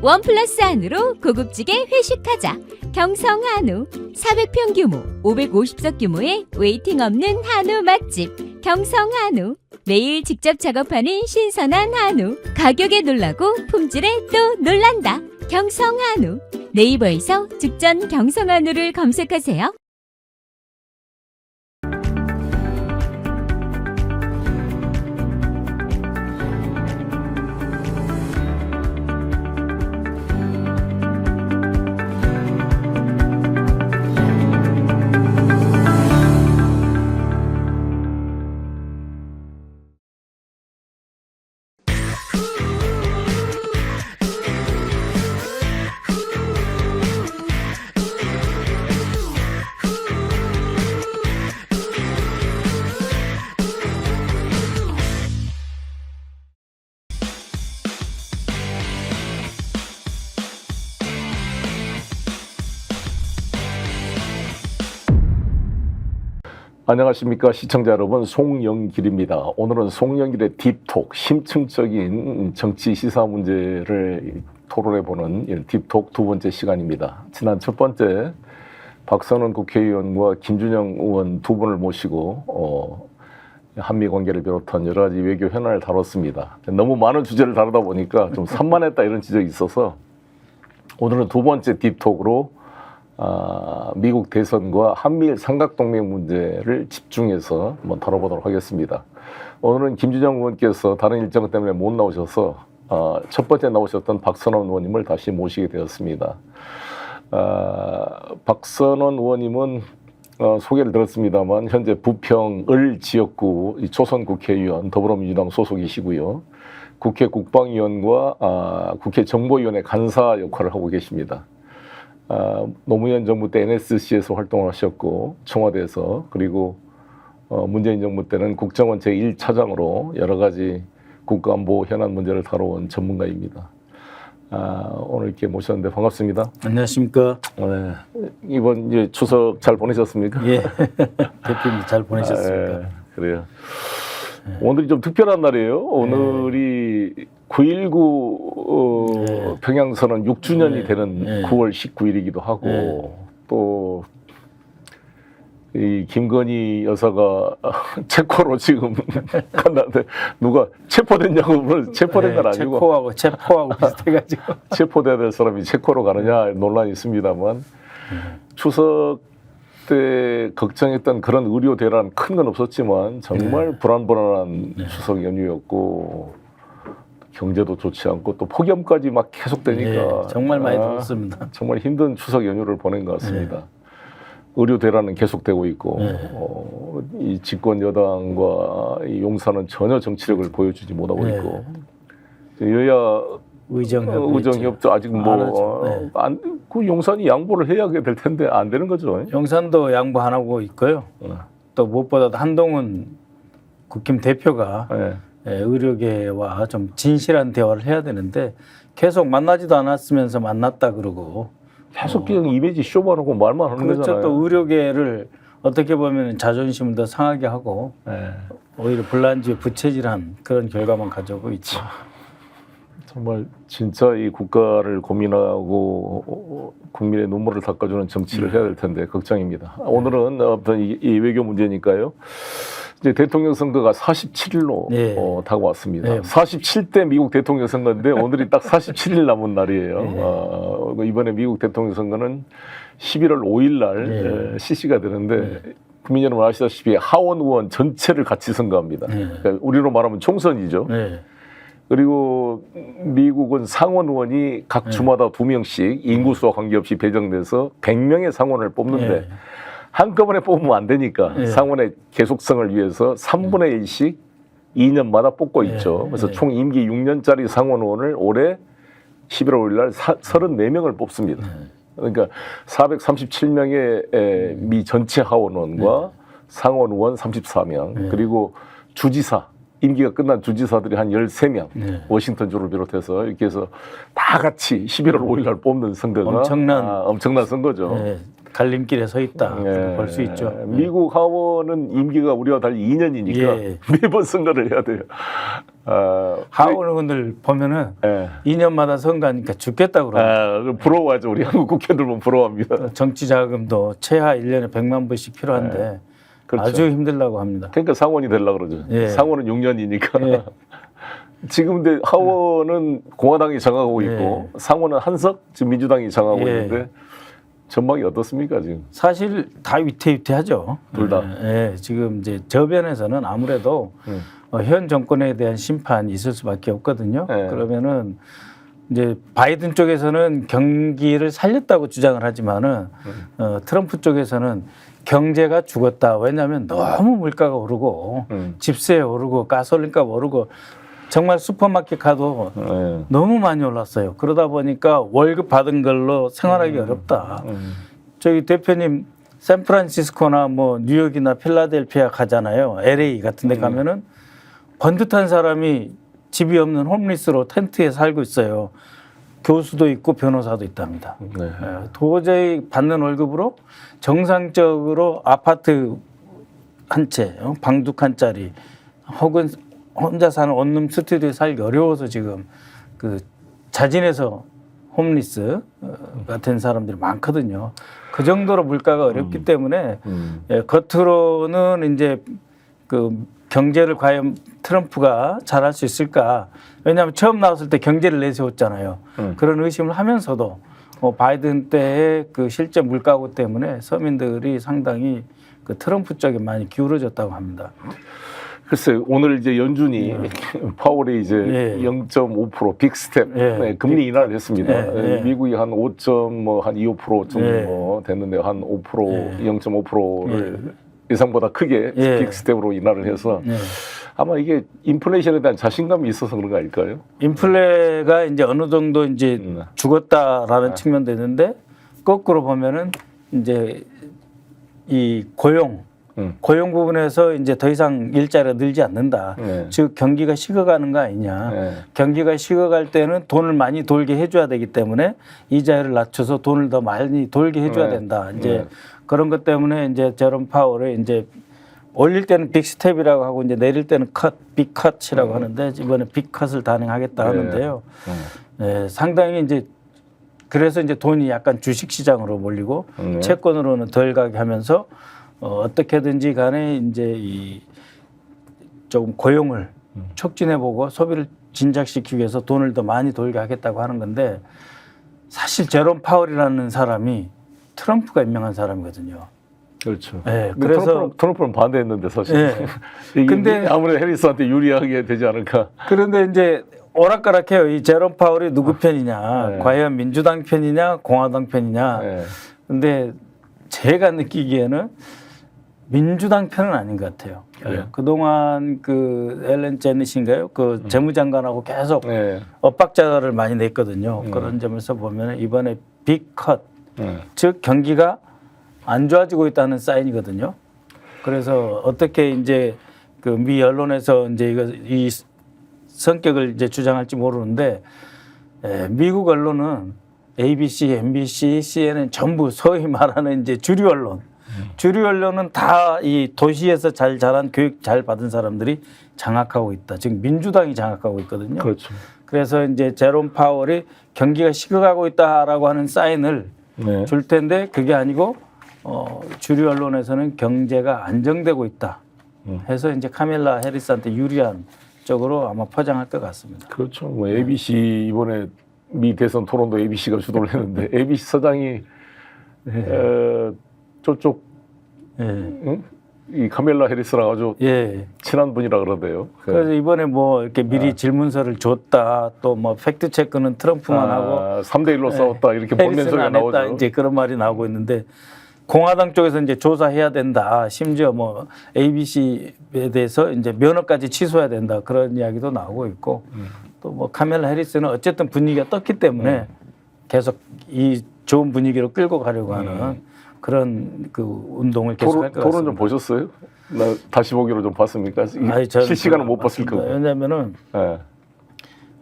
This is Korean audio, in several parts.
원 플러스 한우로 고급지게 회식하자. 경성한우. 400평 규모, 550석 규모의 웨이팅 없는 한우 맛집. 경성한우. 매일 직접 작업하는 신선한 한우. 가격에 놀라고 품질에 또 놀란다. 경성한우. 네이버에서 죽전 경성한우를 검색하세요. 안녕하십니까 시청자 여러분, 송영길입니다. 오늘은 송영길의 딥톡, 심층적인 정치 시사 문제를 토론해보는 딥톡 두 번째 시간입니다. 지난 첫 번째 박선원 국회의원과 김준영 의원 두 분을 모시고 한미 관계를 비롯한 여러 가지 외교 현안을 다뤘습니다. 너무 많은 주제를 다루다 보니까 좀 산만했다 이런 지적이 있어서 오늘은 두 번째 딥톡으로 미국 대선과 한미일 삼각동맹 문제를 집중해서 한번 다뤄보도록 하겠습니다. 오늘은 김준영 의원께서 다른 일정 때문에 못 나오셔서 첫 번째 나오셨던 박선원 의원님을 다시 모시게 되었습니다. 박선원 의원님은 소개를 들었습니다만 현재 부평을 지역구 조선 국회의원 더불어민주당 소속이시고요. 국회 국방위원과 국회 정보위원회 간사 역할을 하고 계십니다. 노무현 정부 때 NSC에서 활동을 하셨고 청와대에서, 그리고 문재인 정부 때는 국정원 제1차장으로 여러 가지 국가안보 현안 문제를 다뤄온 전문가입니다. 오늘 이렇게 모셨는데 반갑습니다. 안녕하십니까. 네. 이번 이제 추석 잘 보내셨습니까? 예, 대표님 잘 보내셨습니까? 그래요. 오늘이 좀 특별한 날이에요. 오늘이 9.19 평양선언 6주년이 되는 9월 19일이기도 하고 또 이 김건희 여사가 체코로 지금 간다는데 누가 체포됐냐고 물어서 체포된 건 아니고 체포하고 비슷해가지고 체포돼야 될 사람이 체코로 가느냐 논란이 있습니다만 추석 때 걱정했던 그런 의료 대란 큰 건 없었지만 정말 불안불안한 추석 연휴였고 경제도 좋지 않고 또 폭염까지 막 계속되니까 정말 많이 더웠습니다. 정말 힘든 추석 연휴를 보낸 것 같습니다. 의료 대란은 계속되고 있고 이 집권 여당과 이 용사는 전혀 정치력을 보여주지 못하고 있고 여야 의정협조 아직 그 용산이 양보를 해야 될 텐데 안 되는 거죠. 용산도 양보 안 하고 있고요. 또 무엇보다도 한동훈 국힘 대표가 의료계와 좀 진실한 대화를 해야 되는데 계속 만나지도 않았으면서 만났다 그러고 계속 그냥 이미지 쇼만 하고 말만 하는 그렇죠. 거잖아요. 또 의료계를 어떻게 보면 자존심을 더 상하게 하고 오히려 불난지에 부채질한 그런 결과만 가져오고 있죠. 정말 진짜 이 국가를 고민하고 국민의 눈물을 닦아주는 정치를 해야 될 텐데 걱정입니다. 오늘은 어떤 이 외교 문제니까요. 이제 대통령 선거가 47일로 다가왔습니다. 47대 미국 대통령 선거인데 오늘이 딱 47일 남은 날이에요. 이번에 미국 대통령 선거는 11월 5일 날 실시가 되는데 국민 여러분 아시다시피 하원 의원 전체를 같이 선거합니다. 그러니까 우리로 말하면 총선이죠. 그리고 미국은 상원 의원이 각 주마다 2명씩 인구수와 관계없이 배정돼서 100명의 상원을 뽑는데 한꺼번에 뽑으면 안 되니까 상원의 계속성을 위해서 3분의 1씩 2년마다 뽑고 있죠. 그래서 총 임기 6년짜리 상원 의원을 올해 11월 5일 날 34명을 뽑습니다. 그러니까 437명의 미 전체 하원 의원과 상원 의원 34명 그리고 주지사 임기가 끝난 주지사들이 한 13명, 워싱턴주를 비롯해서 이렇게 해서 다 같이 11월 5일 날 뽑는 선거가 엄청난 선거죠. 갈림길에 서 있다. 볼 수 있죠. 미국 하원은 임기가 우리와 달리 2년이니까 매번 선거를 해야 돼요. 하원 의원들 보면은 예. 2년마다 선거하니까 죽겠다고 그러고 부러워하죠. 우리 한국 국회의원들 보면 부러워합니다. 정치 자금도 최하 1년에 100만 불씩 필요한데 그렇죠. 아주 힘들다고 합니다. 그러니까 상원이 되려고 그러죠. 예. 상원은 6년이니까. 예. 지금 근데 하원은 공화당이 장악하고 있고 상원은 한석 지금 민주당이 장악하고 예. 있는데 전망이 어떻습니까 지금? 사실 다 위태위태하죠. 둘 다. 예, 지금 이제 저변에서는 아무래도 현 정권에 대한 심판이 있을 수밖에 없거든요. 예. 그러면은 이제 바이든 쪽에서는 경기를 살렸다고 주장을 하지만은 트럼프 쪽에서는 경제가 죽었다. 왜냐하면 너무 물가가 오르고 집세 오르고 가솔린값 오르고 정말 슈퍼마켓 가도 너무 많이 올랐어요. 그러다 보니까 월급 받은 걸로 생활하기 어렵다. 저희 대표님 샌프란시스코나 뭐 뉴욕이나 필라델피아 가잖아요. LA 같은 데 가면은 번듯한 사람이 집이 없는 홈리스로 텐트에 살고 있어요. 교수도 있고 변호사도 있답니다. 네. 도저히 받는 월급으로 정상적으로 아파트 한 채, 방둑 한 짜리 혹은 혼자 사는 원룸 스튜디오에 살기 어려워서 지금 그 자진해서 홈리스 같은 사람들이 많거든요. 그 정도로 물가가 어렵기 때문에 예, 겉으로는 이제 그 경제를 과연 트럼프가 잘할 수 있을까? 왜냐하면 처음 나왔을 때 경제를 내세웠잖아요. 그런 의심을 하면서도 바이든 때의 그 실제 물가고 때문에 서민들이 상당히 그 트럼프 쪽에 많이 기울어졌다고 합니다. 글쎄 오늘 이제 연준이 파월이 이제 예. 0.5% 빅스텝 예. 금리 인하를 했습니다. 예. 미국이 한 5.25% 정도 예. 됐는데 한 5% 예. 0.5%를 예상보다 크게 예. 빅스텝으로 인하를 해서 예. 아마 이게 인플레이션에 대한 자신감이 있어서 그런 거 아닐까요? 인플레가 이제 어느 정도 이제 죽었다라는 측면도 있는데 거꾸로 보면은 이제 이 고용 부분에서 이제 더 이상 일자리가 늘지 않는다. 네. 즉 경기가 식어가는 거 아니냐. 네. 경기가 식어갈 때는 돈을 많이 돌게 해줘야 되기 때문에 이자율을 낮춰서 돈을 더 많이 돌게 해줘야 네. 된다. 이제 네. 그런 것 때문에 이제 제롬 파월을 이제 올릴 때는 빅 스텝이라고 하고 이제 내릴 때는 빅 컷이라고 하는데 이번에 빅 컷을 단행하겠다 하는데요. 네, 상당히 이제 그래서 이제 돈이 약간 주식 시장으로 몰리고 채권으로는 덜 가게 하면서 어떻게든지 간에 이제 이 조금 고용을 촉진해보고 소비를 진작시키기 위해서 돈을 더 많이 돌게 하겠다고 하는 건데 사실 제롬 파월이라는 사람이 트럼프가 임명한 사람이거든요. 그렇죠. 네, 그래서 트럼프는 반대했는데 사실. 네. 이게 근데 아무래도 해리스한테 유리하게 되지 않을까. 그런데 이제 오락가락해요. 이 제롬 파월이 누구 편이냐, 네. 과연 민주당 편이냐, 공화당 편이냐. 네. 근데 제가 느끼기에는 민주당 편은 아닌 것 같아요. 그래요? 그동안 그 앨런 제닛인가요? 그 재무장관하고 계속 네. 엇박자를 많이 냈거든요. 그런 점에서 보면 이번에 빅컷, 네. 즉 경기가 안 좋아지고 있다는 사인이거든요. 그래서 어떻게 이제 그 미 언론에서 이제 이 성격을 이제 주장할지 모르는데 미국 언론은 ABC, MBC, CNN 전부 소위 말하는 이제 주류 언론. 주류 언론은 다 이 도시에서 잘 자란 교육 잘 받은 사람들이 장악하고 있다. 지금 민주당이 장악하고 있거든요. 그렇죠. 그래서 이제 제롬 파월이 경기가 식어가고 있다라고 하는 사인을 네. 줄 텐데 그게 아니고 주류 언론에서는 경제가 안정되고 있다. 해서 이제 카밀라 해리스한테 유리한 쪽으로 아마 포장할 것 같습니다. 그렇죠. 뭐 ABC 이번에 미 대선 토론도 ABC가 주도를 했는데 ABC 서장이 저쪽 예. 이 카밀라 해리스랑 아주 예. 친한 분이라 그러대요. 그래서 이번에 뭐 이렇게 미리 질문서를 줬다. 또 뭐 팩트 체크는 트럼프만 하고 3대1로 싸웠다 이렇게 본면 해리스는 소리가 안 했다. 나오죠. 이제 그런 말이 나오고 있는데 공화당 쪽에서 이제 조사해야 된다. 심지어 뭐 ABC에 대해서 이제 면허까지 취소해야 된다. 그런 이야기도 나오고 있고 또 뭐 카밀라 해리스는 어쨌든 분위기가 떴기 때문에 계속 이 좋은 분위기로 끌고 가려고 하는 그런 그 운동을 계속할 것 같습니다. 토론 좀 보셨어요? 나 다시 보기로 좀 봤습니까? 실시간은 못 봤을 거고. 왜냐하면은 네.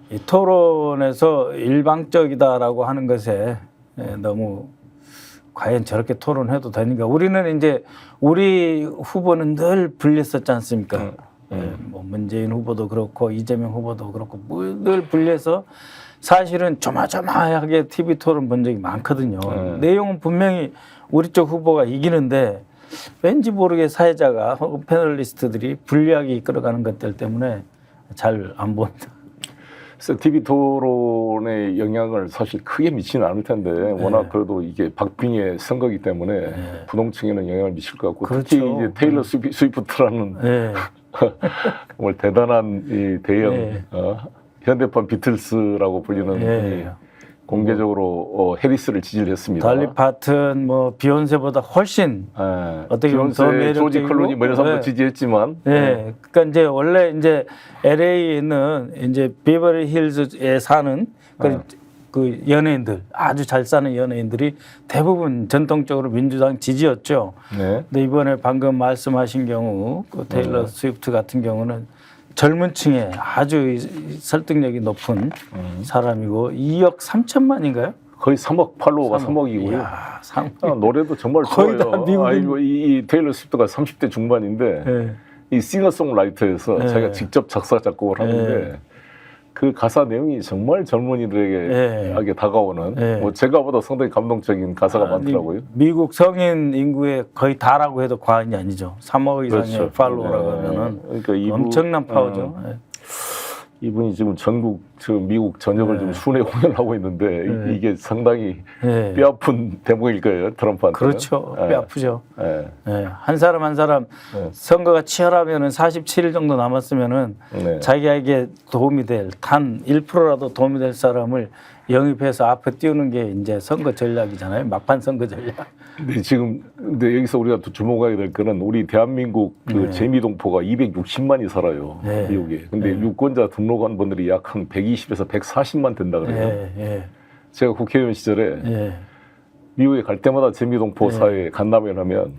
이 토론에서 일방적이다라고 하는 것에 너무 과연 저렇게 토론해도 되는가? 우리는 이제 우리 후보는 늘 불렸었지 않습니까? 뭐 문재인 후보도 그렇고 이재명 후보도 그렇고 늘 분리해서 사실은 조마조마하게 TV 토론 본 적이 많거든요. 내용은 분명히 우리 쪽 후보가 이기는데 왠지 모르게 사회자가 혹은 패널리스트들이 불리하게 이끌어가는 것들 때문에 잘 안 본다. 그래서 TV 토론의 영향을 사실 크게 미치는 않을 텐데 워낙 그래도 이게 박빙의 선거기 때문에 부동층에는 영향을 미칠 것 같고 그렇죠. 특히 이제 테일러 스위프트라는 정말 대단한 이 대형 현대판 비틀스라고 불리는 분이 공개적으로 해리스를 지지를 했습니다. 달리 파튼, 뭐 비욘세보다 훨씬 어떻게 보면 더 매력적이고, 조지 클루니 뭐 이런 사람도 지지했지만, 그러니까 이제 원래 이제 LA에 있는 이제 비버리 힐즈에 사는 그 연예인들 아주 잘 사는 연예인들이 대부분 전통적으로 민주당 지지였죠. 근데 이번에 방금 말씀하신 경우 그 테일러 스위프트 같은 경우는 젊은 층에 아주 설득력이 높은 사람이고 2억 3천만인가요? 거의 3억 팔로워가 3억이고요. 노래도 정말 거의 좋아요. 다 미국인. 이 테일러 스위프트가 30대 중반인데 이 싱어송라이터에서 자기가 직접 작사 작곡을 하는데 그 가사 내용이 정말 젊은이들에게 다가오는 뭐 제가 보다 상당히 감동적인 가사가 많더라고요. 미국 성인 인구의 거의 다라고 해도 과언이 아니죠. 3억 이상의 그렇죠. 팔로워라고 하면은 그러니까 엄청난 파워죠. 이분이 지금 전국 미국 전역을 좀 순회 공연을 하고 있는데 이게 상당히 뼈아픈 대목일 거예요, 트럼프한테. 그렇죠. 뼈 아프죠. 네. 한 사람 한 사람 선거가 치열하면은 47일 정도 남았으면은 자기에게 도움이 될 단 1%라도 도움이 될 사람을 영입해서 앞에 띄우는 게 이제 선거 전략이잖아요. 막판 선거 전략. 근데 여기서 우리가 또 주목하게 될 거는 우리 대한민국 그 재미동포가 260만이 살아요, 미국에. 근데 유권자 등록한 분들이 약 한 120에서 140만 된다 그래요. 제가 국회의원 시절에 미국에 갈 때마다 재미동포 사회에 간담회를 하면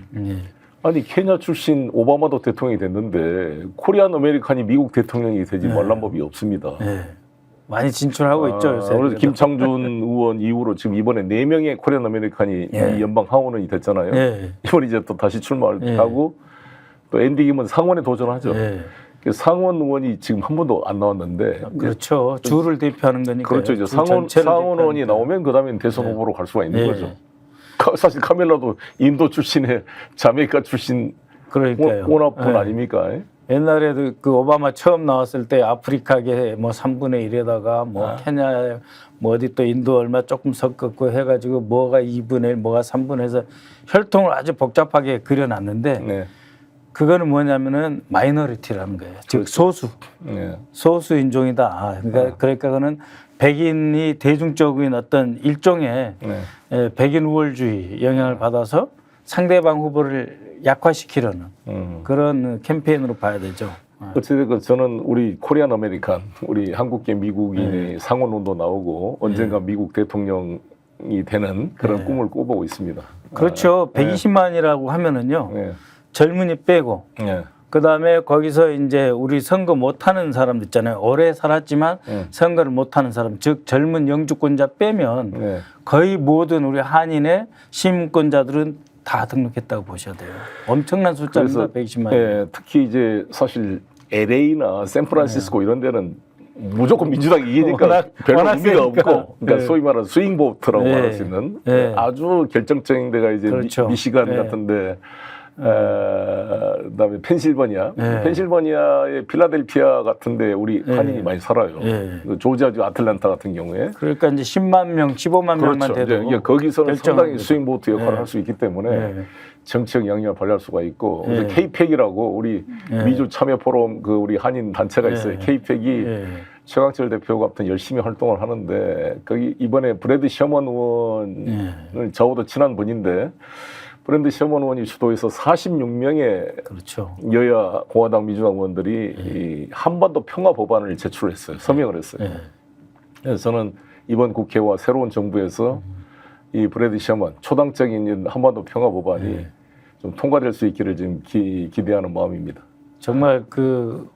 아니 케냐 출신 오바마도 대통령이 됐는데 코리안 아메리칸이 미국 대통령이 되지 말란 법이 없습니다. 많이 진출하고 있죠, 요새. 그래서 김창준 의원 이후로 지금 이번에 4명의 코리안 아메리칸이 이 연방 하원의원이 됐잖아요. 이번 이제 또 다시 출마를 하고 또 앤디 김은 상원에 도전하죠. 상원 의원이 지금 한 번도 안 나왔는데. 그렇죠. 주를 대표하는 거니까. 그렇죠. 이제 상원 의원이 나오면 그다음에 대선 후보로 갈 수가 있는 거죠. 사실 카멜라도 인도 출신의 자메이카 출신 오나분 아닙니까? 옛날에도 그 오바마 처음 나왔을 때 아프리카계 뭐 3분의 1에다가 뭐 케냐 뭐 어디 또 인도 얼마 조금 섞었고 해가지고 뭐가 2분의 1 뭐가 3분의 1 해서 혈통을 아주 복잡하게 그려놨는데 그거는 뭐냐면은 마이너리티라는 거예요. 즉 소수. 소수 인종이다. 그러니까 그거는 백인이 대중적인 어떤 일종의 백인 우월주의 영향을 받아서 상대방 후보를 약화시키려는 그런 캠페인으로 봐야 되죠. 어쨌든 저는 우리 코리안 아메리칸, 우리 한국계 미국인의 상원운도 나오고 언젠가 미국 대통령이 되는 그런 꿈을 꿔보고 있습니다. 그렇죠. 120만이라고 하면은요. 젊은이 빼고 그다음에 거기서 이제 우리 선거 못하는 사람들 있잖아요. 오래 살았지만 선거를 못하는 사람, 즉 젊은 영주권자 빼면 거의 모든 우리 한인의 시민권자들은 다 등록했다고 보셔야 돼요. 엄청난 숫자입니다. 120만. 특히 이제 사실 LA나 샌프란시스코 이런 데는 무조건 민주당이 이기니까 별로 의미가 없고, 그러니까 소위 말하는 스윙 보트라고 말할 수 있는 아주 결정적인 데가 이제 미시간 같은데. 그다음에 펜실바니아의 필라델피아 같은데 우리 한인이 많이 살아요. 조지아주 아틀란타 같은 경우에. 그러니까 이제 10만 명, 15만 명만 돼도 거기서는 상당히 스윙보트 역할을 할 수 있기 때문에 정치적 영향을 발휘할 수가 있고 K-팩이라고 우리 미주 참여 포럼 그 우리 한인 단체가 있어요. K-팩이 최강철 대표 같은 열심히 활동을 하는데 거기 이번에 브래드 셔먼 의원을 저하고도 친한 분인데. 브랜드 셔먼 의원이 주도해서 46명의 여야 공화당 민주당 의원들이 이 한반도 평화 법안을 제출했어요. 서명을 했어요. 그래서 저는 이번 국회와 새로운 정부에서 이 브래드 셔먼 초당적인 한반도 평화 법안이 좀 통과될 수 있기를 지금 기대하는 마음입니다. 정말 그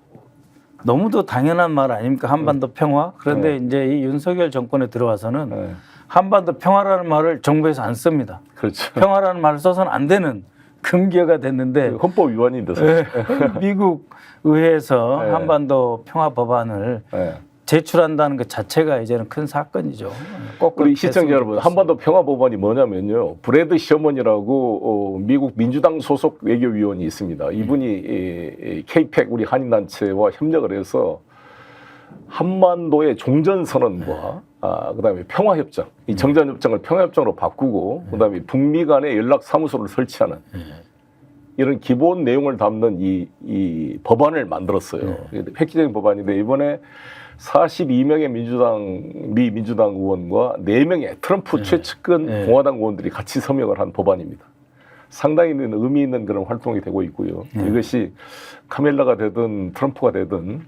너무도 당연한 말 아닙니까? 한반도 평화. 그런데 이제 이 윤석열 정권에 들어와서는 한반도 평화라는 말을 정부에서 안 씁니다. 그렇죠. 평화라는 말을 써서는 안 되는 금기어가 됐는데 헌법 위반인데 사실. 미국 의회에서 네. 한반도 평화 법안을 네. 제출한다는 것 자체가 이제는 큰 사건이죠. 꼭 우리 그렇게 시청자 했으면 여러분, 좋겠습니다. 한반도 평화 법안이 뭐냐면요, 브래드 셔먼이라고 미국 민주당 소속 외교위원이 있습니다. 이분이 케이팩 우리 한인단체와 협력을 해서 한반도의 종전선언과 그다음에 평화협정, 이 정전협정을 평화협정으로 바꾸고 그다음에 북미 간의 연락사무소를 설치하는 이런 기본 내용을 담는 이 법안을 만들었어요. 획기적인 법안인데 이번에 42명의 미 민주당 의원과 4명의 트럼프 최측근 공화당 의원들이 같이 서명을 한 법안입니다. 상당히 의미 있는 그런 활동이 되고 있고요. 이것이 카멜라가 되든 트럼프가 되든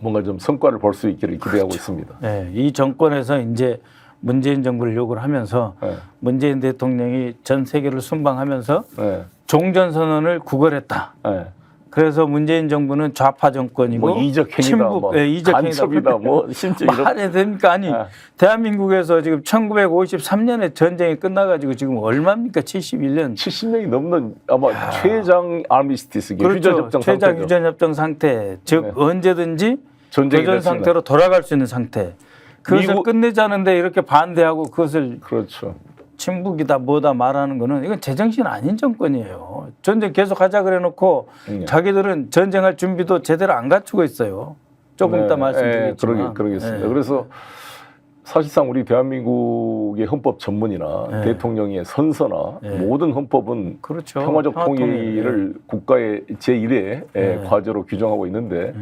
뭔가 좀 성과를 볼 수 있기를 기대하고 있습니다. 네, 이 정권에서 이제 문재인 정부를 요구를 하면서 문재인 대통령이 전 세계를 순방하면서 종전선언을 구걸했다. 그래서 문재인 정부는 좌파 정권이고 뭐 이적행위다, 친북, 뭐 이적행위다. 간첩이다, 뭐 심지어 이런 말이 됩니까? 아니 대한민국에서 지금 1953년에 전쟁이 끝나가지고 지금 얼마입니까? 71년. 70년이 넘는 아마 최장 아미스티스 그렇죠. 휴전협정 최장 상태죠. 휴전협정 상태. 즉 언제든지 전쟁이 교전 됐습니다. 상태로 돌아갈 수 있는 상태. 그것을 미국- 끝내자는데 이렇게 반대하고 그것을 그렇죠. 친북이다 뭐다 말하는 거는 이건 제정신 아닌 정권이에요. 전쟁 계속 하자 그래 놓고 자기들은 전쟁할 준비도 제대로 안 갖추고 있어요. 조금 이따 말씀드리겠지만. 그러겠습니다. 네. 그래서 사실상 우리 대한민국의 헌법 전문이나 대통령의 선서나 모든 헌법은 그렇죠. 평화적 평화 통일을 국가의 제1의 과제로 규정하고 있는데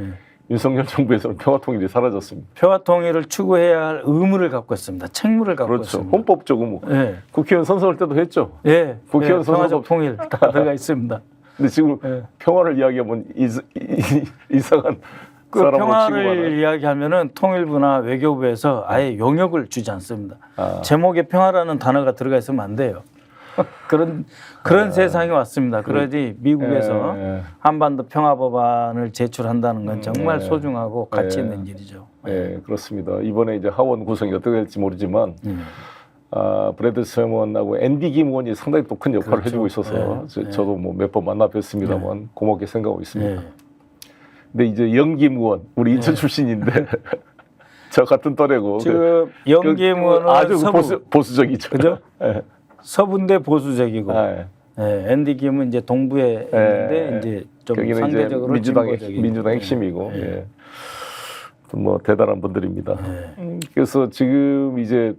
윤석열 정부에서는 평화 통일이 사라졌습니다. 평화 통일을 추구해야 할 의무를 갖고 있습니다. 책무를 갖고 그렇죠. 있습니다. 헌법적 의무. 네. 국회의원 선서할 때도 했죠. 예, 국회의원 평화적 선서법- 통일 다 들어가 있습니다. 근데 지금 평화를 이야기하면 이상한 그 사람으로 평화를 취급하는. 이야기하면은 통일부나 외교부에서 아예 용역을 주지 않습니다. 제목에 평화라는 단어가 들어가 있으면 안 돼요. 그런 세상이 왔습니다. 그러지 미국에서 한반도 평화 법안을 제출한다는 건 정말 소중하고 가치 있는 일이죠. 네, 그렇습니다. 이번에 이제 하원 구성이 어떻게 될지 모르지만 브래드 셔먼하고 앤디 김 의원이 상당히 또 큰 역할을 그렇죠. 해주고 있어서 저도 뭐 몇 번 만나 뵀습니다만 고맙게 생각하고 있습니다. 근데 이제 영김 의원, 우리 인천 출신인데 저 같은 또래고 지금 영김 의원은 아주 서부, 보수적이죠. 그죠? 네. 서부인데 보수적이고 네. 앤디 김은 이제 동부에 있는데 이제 좀 여기는 상대적으로 이제 진보적인 민주당 핵심이고 뭐 대단한 분들입니다. 그래서 지금 이제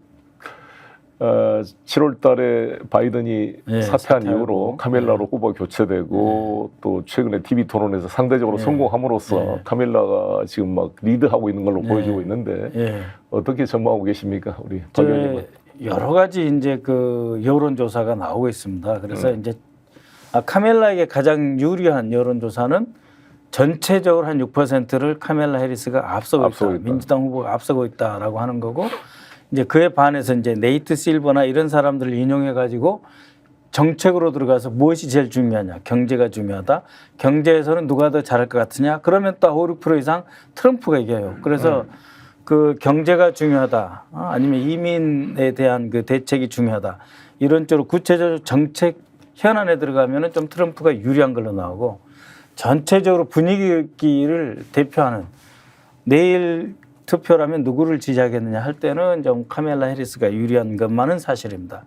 7월 달에 바이든이 사퇴한 사퇴하고. 이후로 카멜라로 후보 교체되고 또 최근에 TV 토론에서 상대적으로 성공함으로써 카멜라가 지금 막 리드하고 있는 걸로 보여지고 있는데 어떻게 전망하고 계십니까, 우리 박 의원님은? 여러 가지 이제 그 여론조사가 나오고 있습니다. 그래서 이제 카멜라에게 가장 유리한 여론조사는 전체적으로 한 6%를 카멜라 해리스가 앞서고 있다. 민주당 후보가 앞서고 있다라고 하는 거고 이제 그에 반해서 이제 네이트 실버나 이런 사람들을 인용해 가지고 정책으로 들어가서 무엇이 제일 중요하냐. 경제가 중요하다. 경제에서는 누가 더 잘할 것 같으냐. 그러면 또 5, 6% 이상 트럼프가 이겨요. 그래서 그 경제가 중요하다. 아니면 이민에 대한 그 대책이 중요하다. 이런 쪽으로 구체적으로 정책 현안에 들어가면은 좀 트럼프가 유리한 걸로 나오고 전체적으로 분위기를 대표하는 내일 투표라면 누구를 지지하겠느냐 할 때는 좀 카멜라 해리스가 유리한 것만은 사실입니다.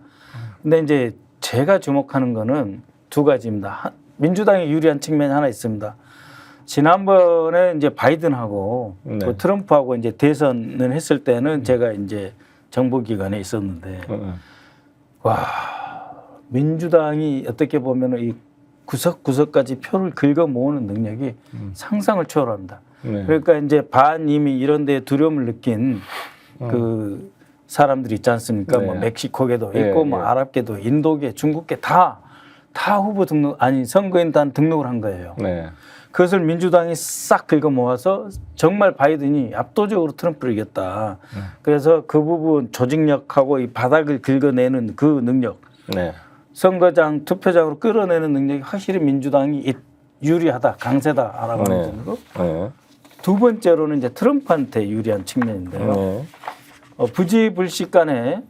근데 이제 제가 주목하는 거는 두 가지입니다. 민주당이 유리한 측면이 하나 있습니다. 지난번에 이제 바이든하고 그 트럼프하고 이제 대선을 했을 때는 제가 이제 정보기관에 있었는데 와 민주당이 어떻게 보면 이 구석구석까지 표를 긁어 모으는 능력이 상상을 초월합니다. 그러니까 이제 반이미 이런 데 두려움을 느낀 그 사람들이 있지 않습니까? 뭐 멕시코계도 있고 뭐 아랍계도 인도계, 중국계 다 후보 등록 아니 선거인단 등록을 한 거예요. 그것을 민주당이 싹 긁어 모아서 정말 바이든이 압도적으로 트럼프를 이겼다. 그래서 그 부분 조직력하고 이 바닥을 긁어내는 그 능력, 선거장 투표장으로 끌어내는 능력이 확실히 민주당이 유리하다, 강세다라고 하는 거고. 두 번째로는 이제 트럼프한테 유리한 측면인데요. 부지불식간에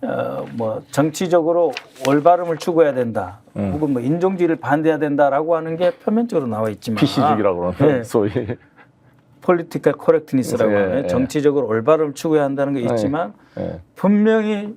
뭐 정치적으로 올바름을 추구해야 된다, 혹은 뭐 인종주의를 반대해야 된다라고 하는 게 표면적으로 나와 있지만 PC주의라고 그러는 네. 소위 폴리티컬 코렉트니스라고 네, 하는 네. 정치적으로 올바름을 추구해야 한다는 게 있지만 분명히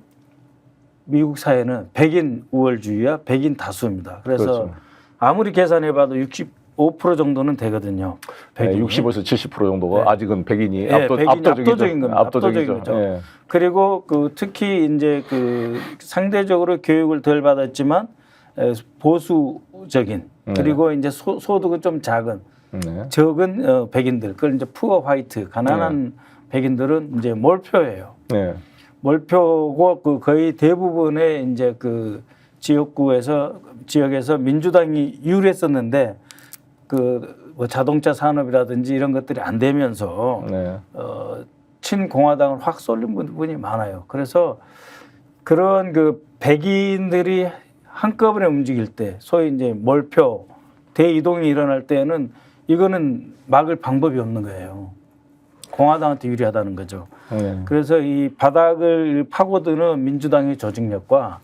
미국 사회는 백인 우월주의와 백인 다수입니다. 그래서 그렇죠. 아무리 계산해봐도 65% 정도는 되거든요. 백인이. 60에서 70% 정도가 네. 아직은 백인이 네, 백인이 압도적인 겁니다. 압도적이죠. 압도적인 거죠. 예. 그리고 그 특히 이제 그 상대적으로 교육을 덜 받았지만 보수적인, 그리고 이제 소득은 좀 작은 네. 적은 백인들, 그걸 이제 푸어 화이트, 가난한 백인들은 이제 몰표예요. 네. 몰표고 그 거의 대부분의 이제 그 지역에서 민주당이 유리했었는데 그 뭐 자동차 산업이라든지 이런 것들이 안 되면서 네. 친공화당을 확 쏠린 부분이 많아요. 그래서 그런 그 백인들이 한꺼번에 움직일 때, 소위 이제 몰표 대이동이 일어날 때는 이거는 막을 방법이 없는 거예요. 공화당한테 유리하다는 거죠. 네. 그래서 이 바닥을 파고드는 민주당의 조직력과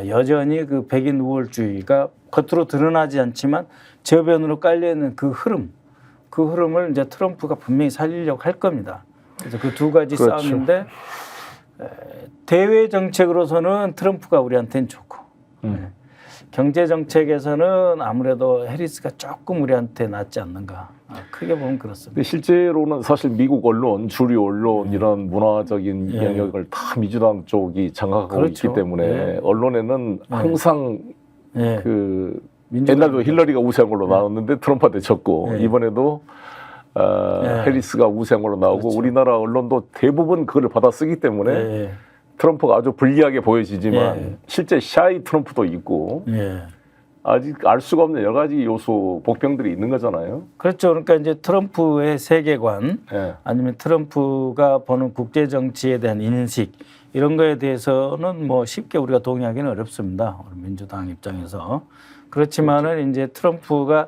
여전히 그 백인 우월주의가 겉으로 드러나지 않지만 저변으로 깔려있는 그 흐름을 이제 트럼프가 분명히 살리려고 할 겁니다. 그래서 그 두 가지 그렇죠. 싸움인데 대외 정책으로서는 트럼프가 우리한테는 좋고 경제 정책에서는 아무래도 해리스가 조금 우리한테 낫지 않는가. 크게 보면 그렇습니다. 근데 실제로는 사실 미국 언론, 주류 언론 이런 문화적인 예. 영역을 다 민주당 쪽이 장악하고 그렇죠. 있기 때문에 예. 언론에는 항상 예. 그 민주당 옛날도 힐러리가 우세한 걸로 나왔는데 트럼프한테 졌고 예. 이번에도 예. 해리스가 우세한 걸로 나오고 그렇죠. 우리나라 언론도 대부분 그걸 받아 쓰기 때문에 예. 트럼프가 아주 불리하게 보여지지만 예. 실제 샤이 트럼프도 있고 예. 아직 알 수가 없는 여러 가지 요소, 복병들이 있는 거잖아요. 그렇죠. 그러니까 이제 트럼프의 세계관, 예. 아니면 트럼프가 보는 국제 정치에 대한 인식, 이런 거에 대해서는 뭐 쉽게 우리가 동의하기는 어렵습니다. 우리 민주당 입장에서. 그렇지만은 이제 트럼프가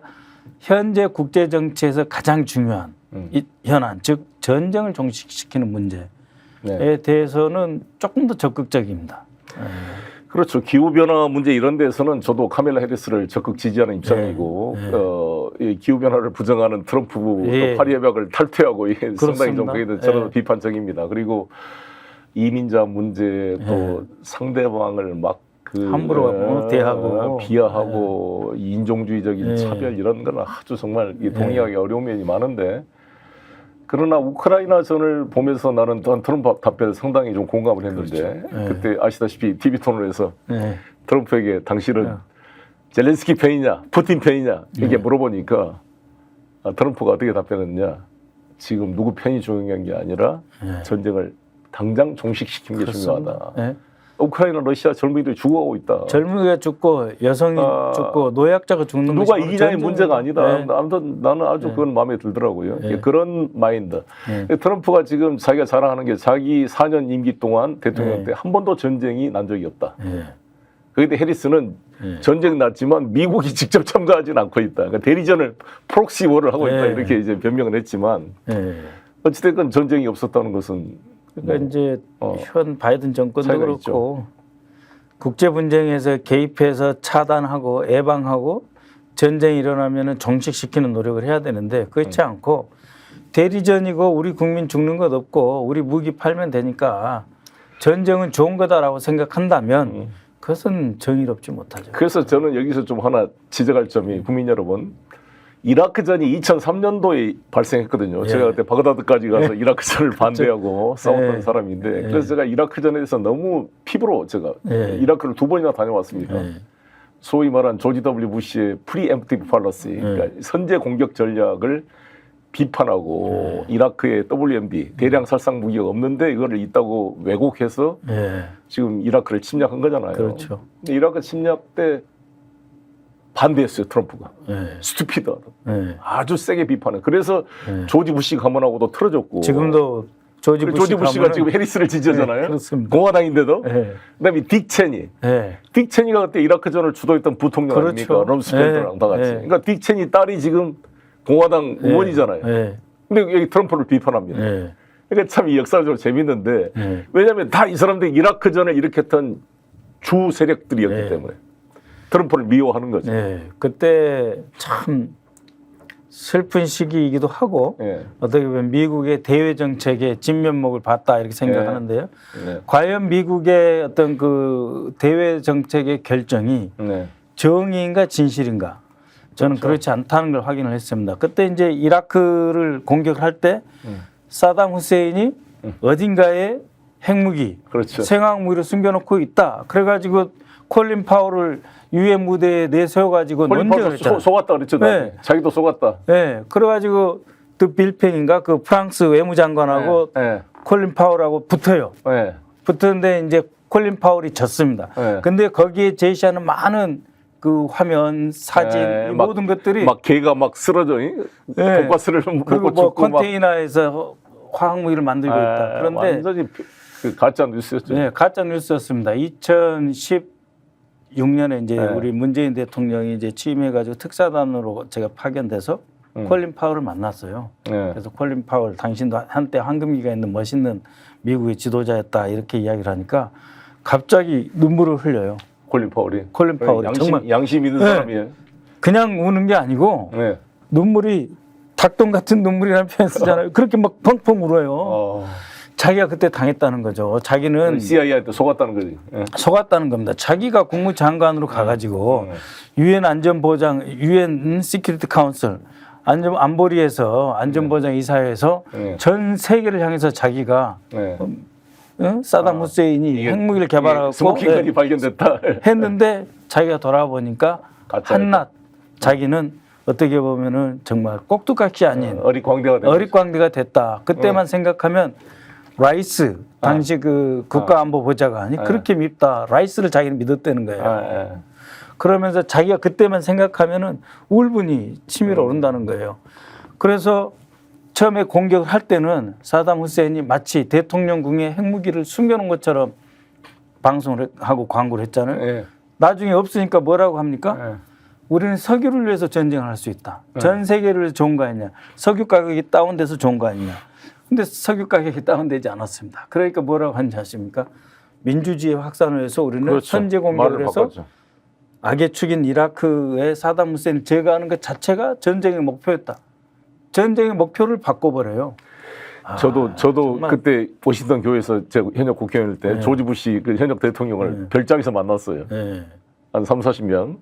현재 국제 정치에서 가장 중요한 이 현안, 즉 전쟁을 종식시키는 문제에 네. 대해서는 조금 더 적극적입니다. 그렇죠. 기후변화 문제 이런 데서는 저도 카멜라 해리스를 적극 지지하는 입장이고 이 기후변화를 부정하는 트럼프 예. 파리 협약을 탈퇴하고 이게 상당히 좀 그게 저는 예. 비판적입니다. 그리고 이민자 문제 또 상대방을 막 함부로 대하고 비하하고 인종주의적인 예. 차별 이런 건 아주 정말 동의하기 어려운 면이 많은데 그러나 우크라이나 전을 보면서 나는 트럼프 답변에 상당히 좀 공감을 했는데 그렇죠. 그때 아시다시피 TV 토론에서 네. 트럼프에게 당신은 젤렌스키 편이냐 푸틴 편이냐 이렇게 물어보니까 트럼프가 어떻게 답변했냐 지금 누구 편이 중요한 게 아니라 전쟁을 당장 종식시키는 게 중요하다. 네. 우크라이나 러시아 젊은이들이 죽어가고 있다. 젊은이가 죽고 여성이 죽고 노약자가 죽는 누가 것이 이기냐의 문제가 아니다. 네. 아무튼 나는 아주 그건 마음에 들더라고요. 네. 그런 마인드. 네. 트럼프가 지금 자기가 자랑하는 게 자기 4년 임기 동안 대통령 네. 때 한 번도 전쟁이 난 적이 없다. 네. 그런데 해리스는 전쟁 났지만 미국이 직접 참가하지는 않고 있다. 그러니까 대리전을 프록시 워를 하고 있다. 네. 이렇게 이제 변명을 했지만 네. 어찌됐건 전쟁이 없었다는 것은 그러니까 이제 현 바이든 정권도 차이가 그렇고 국제 분쟁에서 개입해서 차단하고 예방하고 전쟁이 일어나면은 종식시키는 노력을 해야 되는데 그렇지 않고 대리전이고 우리 국민 죽는 것 없고 우리 무기 팔면 되니까 전쟁은 좋은 거다라고 생각한다면 그것은 정의롭지 못하죠. 그래서 저는 여기서 좀 하나 지적할 점이 국민 여러분 이라크전이 2003년도에 발생했거든요. 예. 제가 그때 바그다드까지 가서 이라크전을 반대하고 싸웠던 예. 사람인데 그래서 제가 이라크전에 대해서 너무 피부로 제가 예. 이라크를 2번이나 다녀왔습니다. 예. 소위 말한 조지 W 부시의 프리엠프티브 팔러시 그러니까 선제 공격 전략을 비판하고 이라크의 WMD 대량 살상 무기가 없는데 이거를 있다고 왜곡해서 지금 이라크를 침략한 거잖아요. 그렇죠. 근데 이라크 침략 때 반대했어요 트럼프가. 스투피드하다. 아주 세게 비판해. 그래서 조지 부시 가문하고도 틀어졌고. 지금도 조지 부시가 지금 해리스를 지지하잖아요. 그렇습니다. 공화당인데도. 그다음에 딕 체니. 딕 체니가 그때 이라크전을 주도했던 부통령 그렇죠. 아닙니까? 럼스펠더랑 다 같이. 그러니까 딕 체니 딸이 지금 공화당 의원이잖아요. 근데 여기 트럼프를 비판합니다. 그러니까 참 이 역사적으로 재밌는데 왜냐하면 다 이 사람들이 이라크전을 일으켰던 주 세력들이었기 때문에 트럼프를 미워하는 거죠. 네, 그때 참 슬픈 시기이기도 하고 어떻게 보면 미국의 대외 정책의 진면목을 봤다 이렇게 생각하는데요. 과연 미국의 어떤 그 대외 정책의 결정이 정의인가 진실인가? 저는 그렇지 않다는 걸 확인을 했습니다. 그때 이제 이라크를 공격할 때 사담 후세인이 어딘가에 핵무기, 생화학무기를 숨겨놓고 있다. 그래가지고 콜린 파월을 유엔 무대에 내세워가지고 논쟁을 했잖아요. 속았다 그랬죠. 네. 자기도 속았다. 네. 그래가지고 그 빌팽인가 그 프랑스 외무장관하고 콜린 파월하고 붙어요. 붙었는데 이제 콜린 파월이 졌습니다. 근데 거기에 제시하는 많은 그 화면, 사진 이 모든 것들이 막 개가 막 쓰러져, 돈가스를 그리고 먹고 뭐 죽고 컨테이너에서 화학무기를 만들고 있다. 그런데 완전히 그 가짜 뉴스였죠. 네, 가짜 뉴스였습니다. 2016년에 이제 우리 문재인 대통령이 이제 취임해가지고 특사단으로 제가 파견돼서 콜린 파월을 만났어요. 그래서 콜린 파월, 당신도 한때 황금기가 있는 멋있는 미국의 지도자였다 이렇게 이야기를 하니까 갑자기 눈물을 흘려요. 콜린 파월이. 정말 양심 있는 사람이에요. 그냥 우는 게 아니고 눈물이 닭똥 같은 눈물이라는 표현 쓰잖아요. 그렇게 막 펑펑 울어요. 자기가 그때 당했다는 거죠. 자기는 CIA한테 속았다는 거지. 속았다는 겁니다. 자기가 국무장관으로 가가지고 유엔 안전보장, 유엔 시큐리티 카운슬 안보리에서 안전보장 이사회에서 전 세계를 향해서 자기가 사담 후세인이 핵무기를 개발하고 스모킹건이 발견됐다 했는데 자기가 돌아보니까 한낱 자기는 어떻게 보면은 정말 꼭두각시 아닌 어릿광대가 됐다. 그때만 생각하면 라이스 당시 그 국가안보보좌관이 그렇게 밉다. 라이스를 자기는 믿었다는 거예요. 그러면서 자기가 그때만 생각하면은 울분이 치밀어 오른다는 거예요. 그래서 처음에 공격을 할 때는 사담 후세인이 마치 대통령궁에 핵무기를 숨겨놓은 것처럼 방송을 하고 광고를 했잖아요. 나중에 없으니까 뭐라고 합니까? 우리는 석유를 위해서 전쟁을 할 수 있다. 전 세계를 위해서 좋은 거 아니냐. 석유 가격이 다운돼서 좋은 거 아니냐. 근데 석유 가격이 다운되지 않았습니다. 그러니까 뭐라고 하는지 아십니까? 민주주의 확산을 위해서 우리는 선제 공격을 해서 악의 축인 이라크의 사담 후세인을 제거하는 것 자체가 전쟁의 목표였다. 전쟁의 목표를 바꿔버려요. 저도 정말. 그때 워싱턴 교회에서 제가 현역 국회의원일 때 조지 부시 그 현역 대통령을 별장에서 만났어요. 한 30-40명.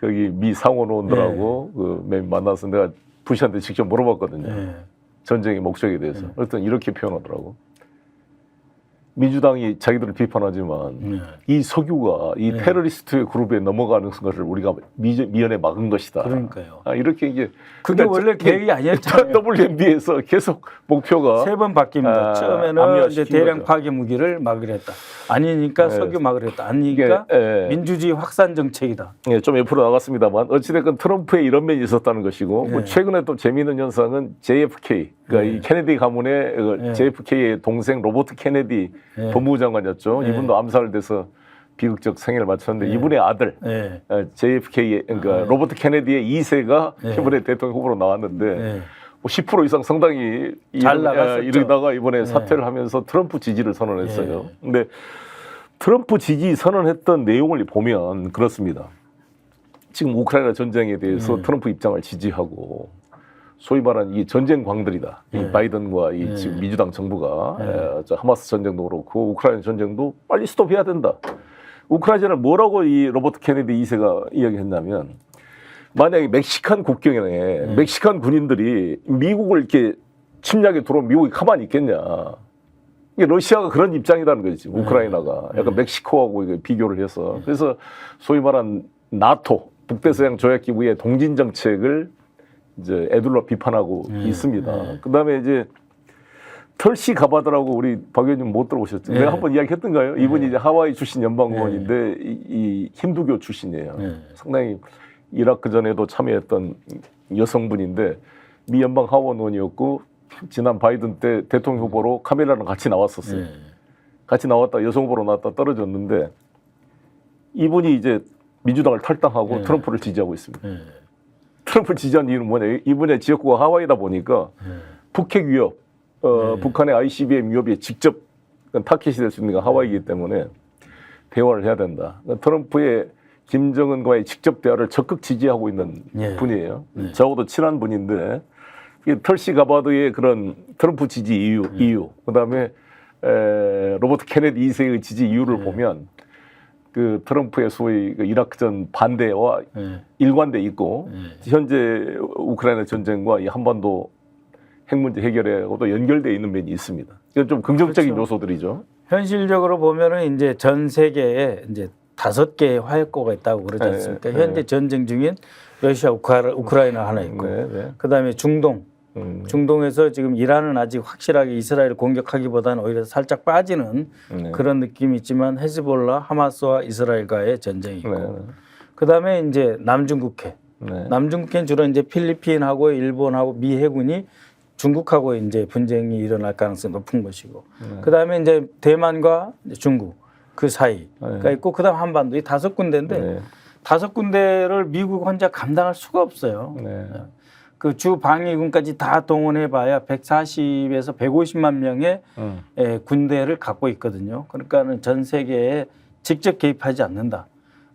거기 미 상원의원들하고 그 만나서 내가 부시한테 직접 물어봤거든요. 전쟁의 목적에 대해서. 그랬더니 이렇게 표현하더라고. 민주당이 자기들을 비판하지만 이 석유가 이 테러리스트 그룹에 넘어가는 것을 우리가 미연에 막은 것이다. 그러니까요. 이렇게 이제 그게 원래 계획이 아니었잖아요. WMD에서 계속 목표가 3번 바뀝니다. 처음에는 이제 대량 파괴 무기를 막으려 했다. 아니니까 석유 막으려 했다. 아니니까 민주주의 확산 정책이다. 좀 옆으로 나갔습니다만 어찌됐건 트럼프의 이런 면이 있었다는 것이고 뭐 최근에 또 재미있는 현상은 JFK 그러니까 이 케네디 가문의 JFK의 동생 로버트 케네디 법무부 장관이었죠. 이분도 암살돼서 비극적 생애를 마쳤는데 이분의 아들 JFK 그러니까 로버트 케네디의 2세가 이번에 대통령 후보로 나왔는데 뭐 10% 이상 상당히 잘 나갔었죠. 이러다가 이번에 사퇴를 하면서 트럼프 지지를 선언했어요. 근데 트럼프 지지 선언했던 내용을 보면 그렇습니다. 지금 우크라이나 전쟁에 대해서 트럼프 입장을 지지하고 소위 말하는 이 전쟁 광들이다. 이 바이든과 이 지금 민주당 정부가 하마스 전쟁도 그렇고 우크라이나 전쟁도 빨리 스톱해야 된다. 우크라이나를 뭐라고 이 로버트 케네디 2세가 이야기했냐면 만약에 멕시칸 국경에 멕시칸 군인들이 미국을 이렇게 침략에 들어오면 미국이 가만히 있겠냐. 이게 러시아가 그런 입장이라는 거지. 우크라이나가 약간 멕시코하고 이게 비교를 해서 그래서 소위 말한 나토 북대서양 조약기구의 동진 정책을 이제 애둘러 비판하고 있습니다. 그다음에 이제 털시 가바드라고 우리 박 의원님 못 들어보셨죠? 내가 한번 이야기했던가요? 이분이 이제 하와이 출신 연방의원인데 이 힌두교 출신이에요. 상당히 이라크 전에도 참여했던 여성분인데 미 연방 하원 의원이었고 지난 바이든 때 대통령 후보로 카밀라랑 같이 나왔었어요. 같이 나왔다 여성 후보로 나왔다 떨어졌는데 이분이 이제 민주당을 탈당하고 트럼프를 지지하고 있습니다. 트럼프를 지지한 이유는 뭐냐? 이분의 지역구가 하와이다 보니까 북핵 위협, 북한의 ICBM 위협에 직접 타깃이 될 수 있는 게 하와이이기 때문에 대화를 해야 된다. 트럼프의 김정은과의 직접 대화를 적극 지지하고 있는 분이에요. 저하고도 친한 분인데 털시 가바드의 그런 트럼프 지지 이유 그다음에 로버트 케네디 2세의 지지 이유를 보면 그 트럼프의 소위 그 이라크전 반대와 일관돼 있고 현재 우크라이나 전쟁과 이 한반도 핵 문제 해결하고도 연결돼 있는 면이 있습니다. 이건 좀 긍정적인 그렇죠. 요소들이죠. 현실적으로 보면은 이제 전 세계에 이제 5개의 화약고가 있다고 그러지 않습니까? 현재 전쟁 중인 러시아, 우크라이나 하나 있고, 그다음에 중동에서 지금 이란은 아직 확실하게 이스라엘을 공격하기보다는 오히려 살짝 빠지는 그런 느낌이 있지만 헤즈볼라, 하마스와 이스라엘과의 전쟁이 있고, 그다음에 이제 남중국해. 남중국해는 주로 이제 필리핀하고 일본하고 미 해군이 중국하고 이제 분쟁이 일어날 가능성이 높은 것이고, 그다음에 이제 대만과 중국 그 사이가 있고, 그다음 한반도 이 5군데인데 5군데를 미국 혼자 감당할 수가 없어요. 그 주 방위군까지 다 동원해봐야 140에서 150만 명의 군대를 갖고 있거든요. 그러니까는 전 세계에 직접 개입하지 않는다.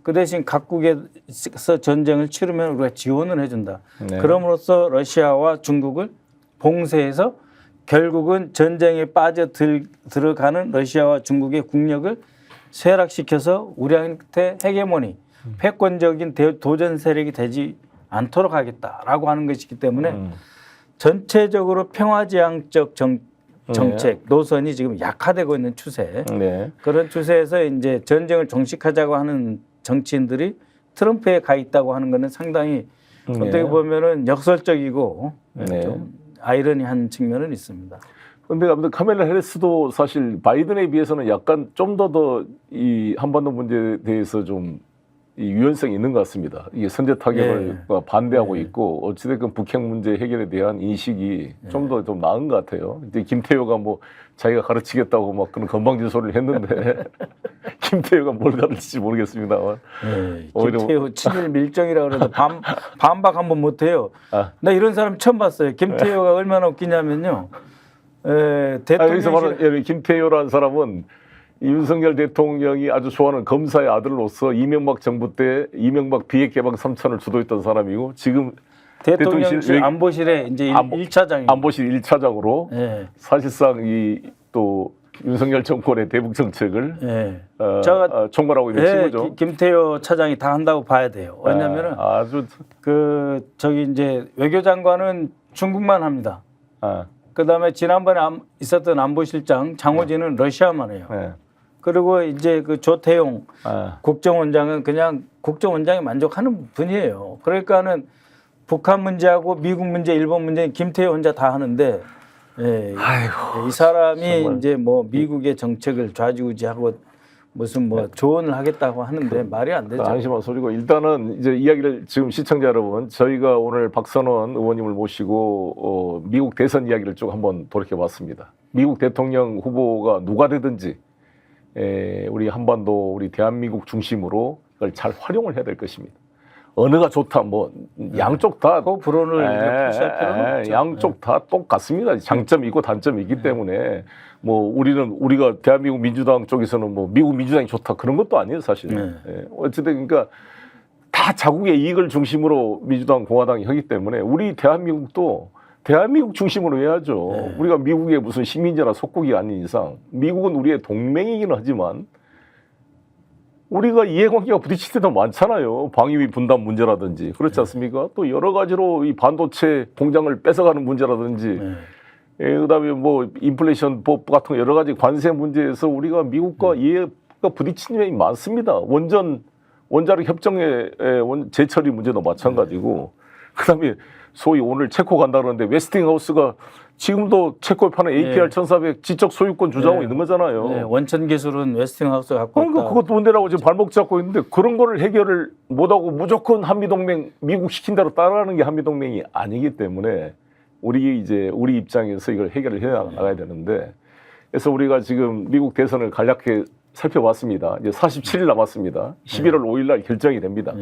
그 대신 각국에서 전쟁을 치르면 우리가 지원을 해준다. 그럼으로써 러시아와 중국을 봉쇄해서 결국은 전쟁에 빠져 들어가는 러시아와 중국의 국력을 쇠락시켜서 우리한테 헤게모니, 패권적인 도전 세력이 되지 않도록 하겠다라고 하는 것이기 때문에 전체적으로 평화지향적 정책 노선이 지금 약화되고 있는 추세. 그런 추세에서 이제 전쟁을 종식하자고 하는 정치인들이 트럼프에 가 있다고 하는 것은 상당히 어떻게 보면은 역설적이고 좀 아이러니한 측면은 있습니다. 그런데 아무튼 카멜라 해리스도 사실 바이든에 비해서는 약간 좀 더 이 한반도 문제에 대해서 좀 이 유연성이 있는 것 같습니다. 이게 선제 타격을 반대하고 있고 어찌됐건 북핵 문제 해결에 대한 인식이 좀 더 좀 나은 것 같아요. 이제 김태효가 뭐 자기가 가르치겠다고 막 그런 건방진 소리를 했는데 김태효가 뭘 가르칠지 모르겠습니다만. 김태효 친일 밀정이라고 그래도 반박 한번 못해요. 나 이런 사람 처음 봤어요. 김태효가 얼마나 웃기냐면요. 여기서 말하는 김태효라는 사람은 윤석열 대통령이 아주 좋아하는 검사의 아들로서 이명박 정부 때 이명박 비핵 개방 3선을 주도했던 사람이고 지금 대통령실 안보실에 이제 1차장입니다. 안보실 1차장으로 사실상 이 또 윤석열 정권의 대북 정책을 총괄하고 있는 친구죠. 김태효 차장이 다 한다고 봐야 돼요. 왜냐하면은 아주 저기 이제 외교장관은 중국만 합니다. 그다음에 지난번에 있었던 안보실장 장호진은 러시아만 해요. 그리고 이제 그 조태용 국정원장은 그냥 국정원장에 만족하는 분이에요. 그러니까는 북한 문제하고 미국 문제, 일본 문제는 김태효 혼자 다 하는데 이 사람이 정말. 이제 뭐 미국의 정책을 좌지우지하고 무슨 뭐 조언을 하겠다고 하는데 말이 안 되죠. 안심한 소리고 일단은 이제 이야기를 지금 시청자 여러분 저희가 오늘 박선원 의원님을 모시고 미국 대선 이야기를 쭉 한번 돌이켜봤습니다. 미국 대통령 후보가 누가 되든지 우리 한반도 우리 대한민국 중심으로 그걸 잘 활용을 해야 될 것입니다. 어느가 좋다 뭐 양쪽 다 그 불온을 푸시할 필요는 없죠. 양쪽 다 똑같습니다. 장점이 있고 단점이 있기 때문에 뭐 우리가 대한민국 민주당 쪽에서는 뭐 미국 민주당이 좋다 그런 것도 아니에요 사실. 어쨌든 그러니까 다 자국의 이익을 중심으로 민주당 공화당이 하기 때문에 우리 대한민국도 대한민국 중심으로 해야죠. 우리가 미국의 무슨 식민지나 속국이 아닌 이상 미국은 우리의 동맹이기는 하지만 우리가 이해관계가 부딪힐 때도 많잖아요. 방위비 분담 문제라든지 그렇지 않습니까? 또 여러 가지로 이 반도체 공장을 뺏어가는 문제라든지 그다음에 뭐 인플레이션 법 같은 여러 가지 관세 문제에서 우리가 미국과 이해가 부딪히는 면이 많습니다. 원자력 협정의 재처리 문제도 마찬가지고 그다음에 소위 오늘 체코 간다 그러는데 웨스팅하우스가 지금도 체코에 파는 APR 1400 지적 소유권 주장하고 있는 거잖아요. 원천 기술은 웨스팅하우스가 갖고 있다. 그러니까 그것도 문제라고 지금 발목 잡고 있는데 그런 거를 해결을 못하고 무조건 한미동맹 미국 시킨 대로 따라가는 게 한미동맹이 아니기 때문에 우리 입장에서 이걸 해결을 해 나가야 되는데 그래서 우리가 지금 미국 대선을 간략히 살펴봤습니다. 이제 47일 남았습니다. 11월 5일 날 결정이 됩니다.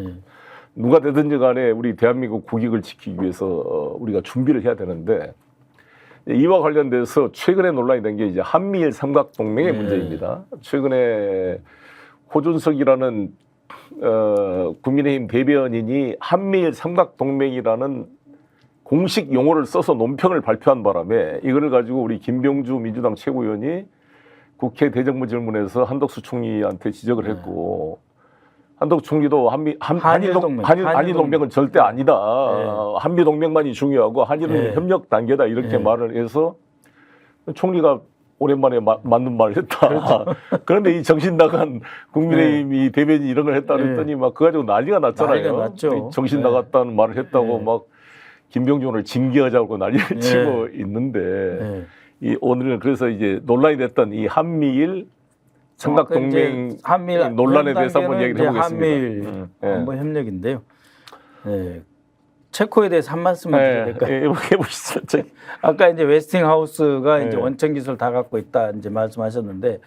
누가 되든지 간에 우리 대한민국 국익을 지키기 위해서 우리가 준비를 해야 되는데 이와 관련돼서 최근에 논란이 된 게 이제 한미일 삼각동맹의 문제입니다. 최근에 호준석이라는 국민의힘 대변인이 한미일 삼각동맹이라는 공식 용어를 써서 논평을 발표한 바람에 이거를 가지고 우리 김병주 민주당 최고위원이 국회 대정부질문에서 한덕수 총리한테 지적을 했고 한덕수 총리도 한일 동맹은 절대 아니다. 한미 동맹만이 중요하고 한일은 협력 단계다 이렇게 말을 해서 총리가 오랜만에 맞는 말을 했다. 그렇죠. 그런데 이 정신 나간 국민의힘이 대변인이 이런 걸 했다 그랬더니 막 그거 가지고 난리가 났잖아요. 난리가 났죠. 정신 나갔다는 말을 했다고 막 김병준을 징계하자고 난리를 치고 있는데 오늘은 그래서 이제 논란이 됐던 이 한미일 삼각동맹 한미일 논란에 대해서 한번 얘기를 해보겠습니다. 한미일 한번 협력인데요. 체코에 대해서 한 말씀만 드려야 될까요? 해보시죠. 아까 이제 웨스팅하우스가 이제 원천 기술 다 갖고 있다 이제 말씀하셨는데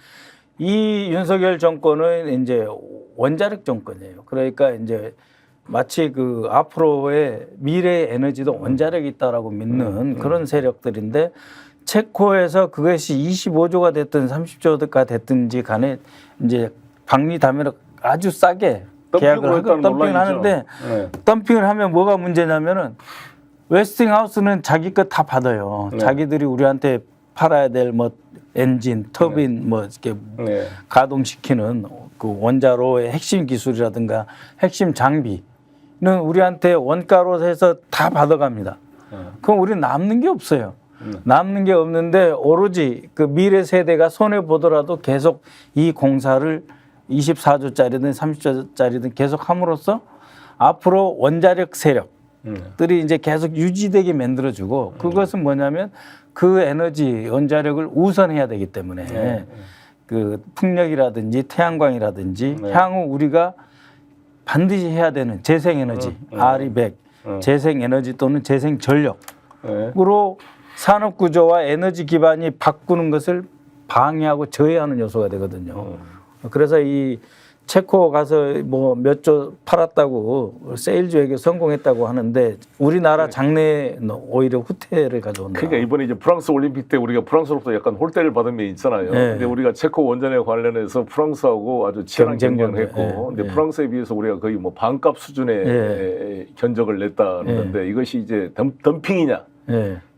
이 윤석열 정권은 이제 원자력 정권이에요. 그러니까 이제 마치 그 앞으로의 미래 에너지도 원자력이 있다라고 믿는 그런 세력들인데 체코에서 그것이 25조가 됐든 30조가 됐든지 간에 이제 방리 담회로 아주 싸게 계약을 하고 덤핑을 하는데 덤핑을 하면 뭐가 문제냐면은 웨스팅하우스는 자기 것 다 받아요. 자기들이 우리한테 팔아야 될 뭐 엔진, 터빈 뭐 이렇게 가동시키는 그 원자로의 핵심 기술이라든가 핵심 장비는 우리한테 원가로 해서 다 받아갑니다. 그럼 우리는 남는 게 없어요. 남는 게 없는데 오로지 그 미래 세대가 손해 보더라도 계속 이 공사를 24조짜리든 30조짜리든 계속 함으로써 앞으로 원자력 세력들이 이제 계속 유지되게 만들어주고 그것은 뭐냐면 그 에너지 원자력을 우선해야 되기 때문에 그 풍력이라든지 태양광이라든지 향후 우리가 반드시 해야 되는 재생에너지 RE100 재생에너지 또는 재생전력으로 산업구조와 에너지 기반이 바꾸는 것을 방해하고 저해하는 요소가 되거든요. 그래서 이 체코 가서 뭐 몇 조 팔았다고 세일즈에게 성공했다고 하는데 우리나라 장래에 오히려 후퇴를 가져온다. 그러니까 이번에 이제 프랑스 올림픽 때 우리가 프랑스로부터 약간 홀대를 받은 게 있잖아요. 근데 우리가 체코 원전에 관련해서 프랑스하고 아주 치열한 경쟁을 했고, 근데 프랑스에 비해서 우리가 거의 뭐 반값 수준의 견적을 냈다는데 이것이 이제 덤핑이냐?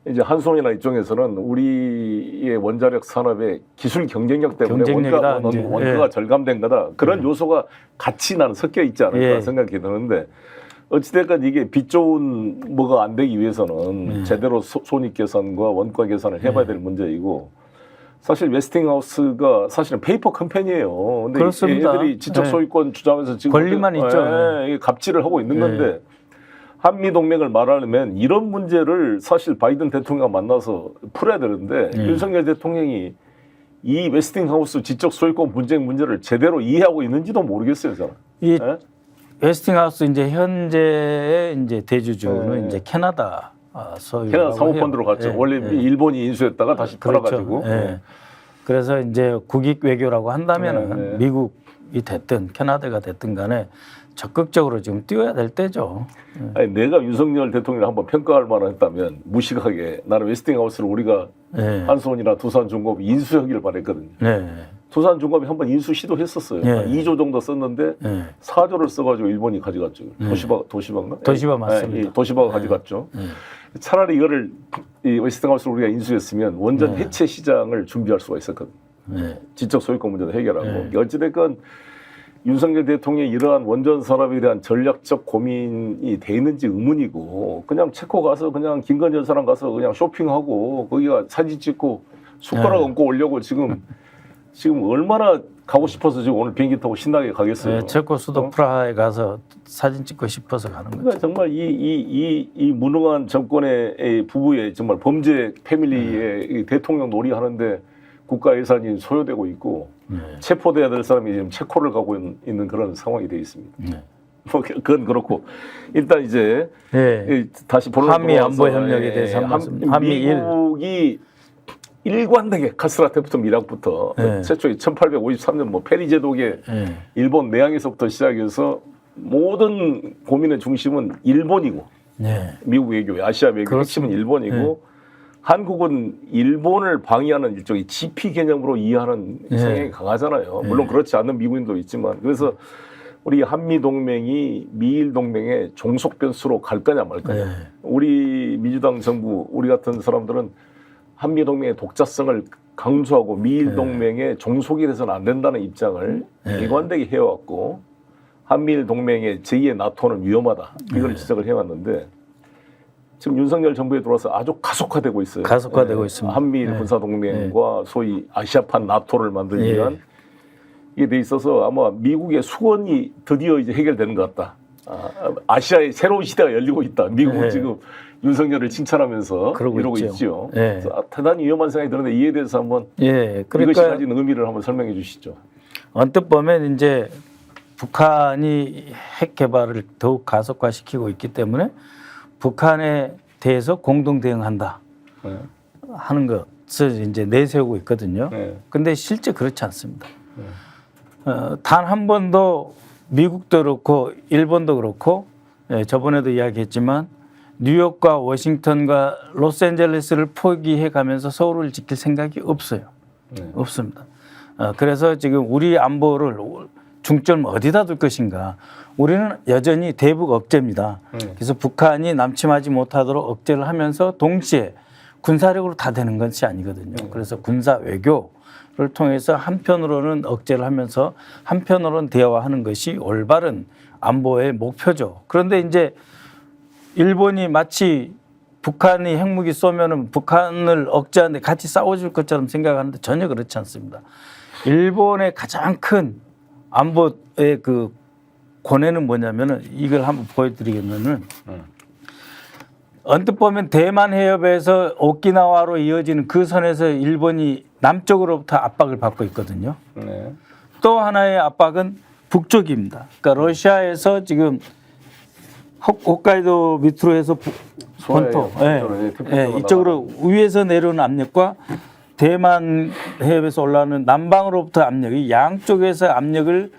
이제 한송이나 이쪽에서는 우리의 원자력 산업의 기술 경쟁력 때문에 원가가 절감된 거다. 그런 요소가 같이 나는 섞여 있지 않을까 생각이 드는데 어찌됐건 이게 빚 좋은 뭐가 안 되기 위해서는 제대로 손익 계산과 원가 계산을 해봐야 될 문제이고 사실 웨스팅하우스가 사실은 페이퍼 컴퍼니예요. 근데 그렇습니다. 얘들이 지적 소유권 주장하면서 지금 권리만 있죠. 갑질을 하고 있는 건데 한미 동맹을 말하려면 이런 문제를 사실 바이든 대통령과 만나서 풀어야 되는데 윤석열 대통령이 이 웨스팅하우스 지적 소유권 분쟁 문제를 제대로 이해하고 있는지도 모르겠어요, 저는. 이 웨스팅하우스 이제 현재의 이제 대주주는 이제 캐나다 소유. 캐나다 사모펀드로 갔죠. 원래 일본이 인수했다가 다시 팔아가지고. 그래서 이제 국익 외교라고 한다면은 미국이 됐든 캐나다가 됐든 간에 적극적으로 지금 뛰어야 될 때죠. 아니, 내가 윤석열 대통령을 한번 평가할 만했다면 무식하게 나는 웨스팅하우스를 우리가 한수원이나 두산중공업이 인수하기를 바랬거든요. 두산중공업이 한번 인수 시도했었어요. 2조 정도 썼는데 4조를 써가지고 일본이 가져갔죠. 도시바인가? 도시바 맞습니다. 도시바가 가져갔죠. 차라리 이거를 이 웨스팅하우스를 우리가 인수했으면 원전 해체 시장을 준비할 수가 있었거든요. 지적 소유권 문제도 해결하고 어찌됐건 윤석열 대통령의 이러한 원전 산업에 대한 전략적 고민이 돼 있는지 의문이고 그냥 체코 가서 그냥 김건희 여사랑 가서 그냥 쇼핑하고 거기가 사진 찍고 숟가락 얹고 오려고 지금 얼마나 가고 싶어서 지금 오늘 비행기 타고 신나게 가겠어요. 체코 수도 프라하에 가서 사진 찍고 싶어서 가는 거죠. 그러니까 정말 이 무능한 정권의 부부의 정말 범죄 패밀리의 대통령 놀이하는데 국가 예산이 소요되고 있고 체포돼야 될 사람이 지금 체코를 가고 있는 그런 상황이 되어 있습니다. 뭐 그건 그렇고 일단 이제 다시 한미 안보 협력에 대해서 미국이 일관되게 카스라테부터 미락부터 최초의 1853년 뭐 페리 제독의 일본 내항에서부터 시작해서 모든 고민의 중심은 일본이고 미국 외교, 아시아 외교 핵심은 일본이고 한국은 일본을 방위하는 일종의 지피 개념으로 이해하는 성향이 강하잖아요. 물론 그렇지 않는 미국인도 있지만 그래서 우리 한미 동맹이 미일 동맹의 종속 변수로 갈 거냐 말 거냐. 우리 민주당 정부 우리 같은 사람들은 한미 동맹의 독자성을 강조하고 미일 동맹의 종속이 돼서는 안 된다는 입장을 일관되게 해왔고 한미일 동맹의 제2의 나토는 위험하다. 이걸 지적을 해왔는데 지금 윤석열 정부에 들어와서 아주 가속화되고 있어요. 가속화되고 있습니다. 한미일 군사동맹과 소위 아시아판 나토를 만들기 위한 이게 돼 있어서 아마 미국의 수건이 드디어 이제 해결되는 것 같다. 아시아의 새로운 시대가 열리고 있다. 미국은 지금 윤석열을 칭찬하면서 이러고 있죠. 그래서 대단히 위험한 생각이 드는데 이에 대해서 한번 그러니까 이것이 가진 의미를 한번 설명해 주시죠. 언뜻 보면 이제 북한이 핵 개발을 더욱 가속화시키고 있기 때문에 북한에 대해서 공동 대응한다 하는 것을 이제 내세우고 있거든요. 근데 실제 그렇지 않습니다. 단 한 번도 미국도 그렇고 일본도 그렇고 저번에도 이야기했지만 뉴욕과 워싱턴과 로스앤젤레스를 포기해 가면서 서울을 지킬 생각이 없어요. 없습니다. 그래서 지금 우리 안보를 중점 어디다 둘 것인가. 우리는 여전히 대북 억제입니다. 그래서 북한이 남침하지 못하도록 억제를 하면서 동시에 군사력으로 다 되는 것이 아니거든요. 그래서 군사 외교를 통해서 한편으로는 억제를 하면서 한편으로는 대화하는 것이 올바른 안보의 목표죠. 그런데 이제 일본이 마치 북한이 핵무기 쏘면은 북한을 억제하는데 같이 싸워줄 것처럼 생각하는데 전혀 그렇지 않습니다. 일본의 가장 큰 안보의 그 고뇌는 뭐냐면은 이걸 한번 보여드리겠면은 언뜻 보면 대만 해협에서 오키나와로 이어지는 그 선에서 일본이 남쪽으로부터 압박을 받고 있거든요. 또 하나의 압박은 북쪽입니다. 그러니까 러시아에서 지금 홋카이도 밑으로 해서 본토, 이쪽으로 위에서 내려오는 압력과 대만 해협에서 올라오는 남방으로부터 압력이 양쪽에서 압력을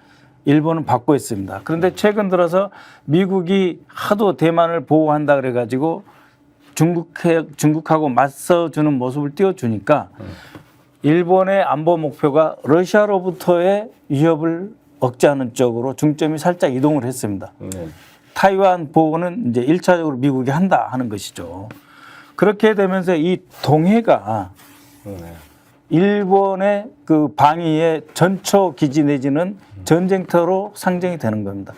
일본은 받고 있습니다. 그런데 최근 들어서 미국이 하도 대만을 보호한다 그래가지고 중국하고 맞서주는 모습을 띄워주니까 일본의 안보 목표가 러시아로부터의 위협을 억제하는 쪽으로 중점이 살짝 이동을 했습니다. 타이완 보호는 이제 1차적으로 미국이 한다 하는 것이죠. 그렇게 되면서 이 동해가 일본의 그 방위의 전초 기지 내지는 전쟁터로 상정이 되는 겁니다.